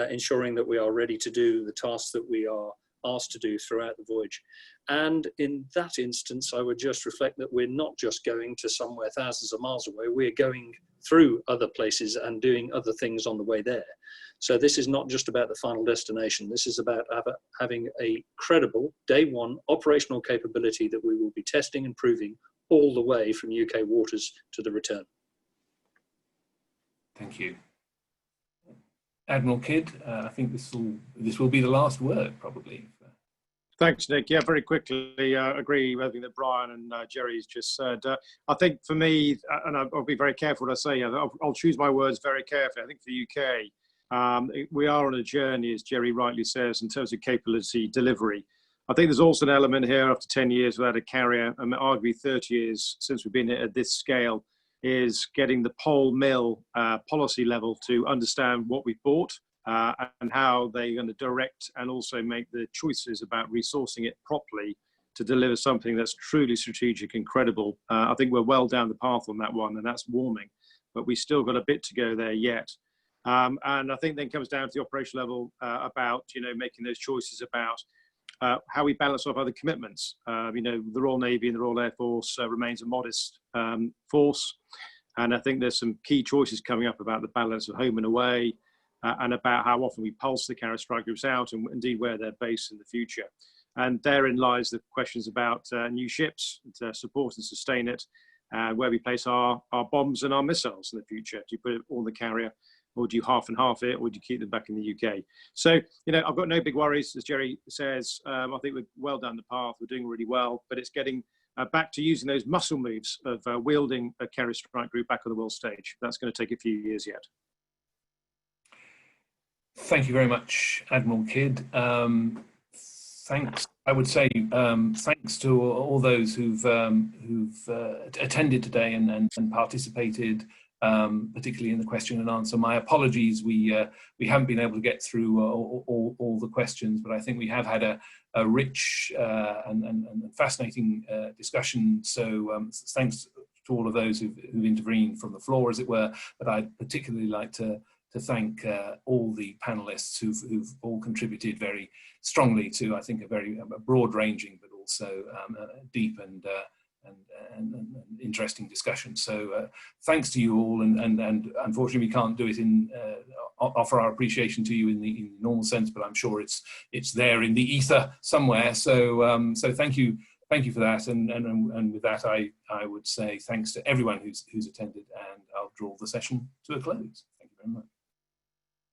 S3: ensuring that we are ready to do the tasks that we are asked to do throughout the voyage. And in that instance, I would just reflect that we're not just going to somewhere thousands of miles away, we're going through other places and doing other things on the way there. So this is not just about the final destination. This is about having a credible day one operational capability that we will be testing and proving all the way from UK waters to the return.
S1: Thank you. Admiral Kidd, I think this will be the last word, probably.
S2: Thanks, Nick. Yeah, very quickly, agree with everything that Brian and Jerry's just said. I think for me, and I'll be very careful what I say, I'll choose my words very carefully. I think for the UK, we are on a journey, as Jerry rightly says, in terms of capability delivery. I think there's also an element here after 10 years without a carrier, and arguably 30 years since we've been at this scale, is getting the pole mill policy level to understand what we've bought and how they're going to direct and also make the choices about resourcing it properly to deliver something that's truly strategic and credible. I think we're well down the path on that one, and that's warming, but we still got a bit to go there yet. And I think then comes down to the operational level about, making those choices about how we balance off other commitments. You know, the Royal Navy and the Royal Air Force remains a modest force. And I think there's some key choices coming up about the balance of home and away, and about how often we pulse the Carrier Strike Groups out, and indeed where they're based in the future. And therein lies the questions about new ships to support and sustain it, where we place our bombs and our missiles in the future. Do you put it all in the carrier, or do you half and half it, or do you keep them back in the UK? So, you know, I've got no big worries, as Jerry says. I think we're well down the path, we're doing really well, but it's getting back to using those muscle moves of wielding a Carrier Strike Group back on the world stage. That's going to take a few years yet.
S1: Thank you very much, Admiral Kidd. Thanks. I would say thanks to all those who've attended today and participated, particularly in the question and answer. My apologies, we haven't been able to get through all the questions, but I think we have had a rich and fascinating discussion. So thanks to all of those who've intervened from the floor, as it were. But I'd particularly like to thank all the panelists who've all contributed very strongly to, I think, a very broad-ranging but also deep and interesting discussion. So thanks to you all, and unfortunately we can't do it offer our appreciation to you in the normal sense, but I'm sure it's there in the ether somewhere. So so thank you for that, and with that I would say thanks to everyone who's attended, and I'll draw the session to a close. Thank you very much.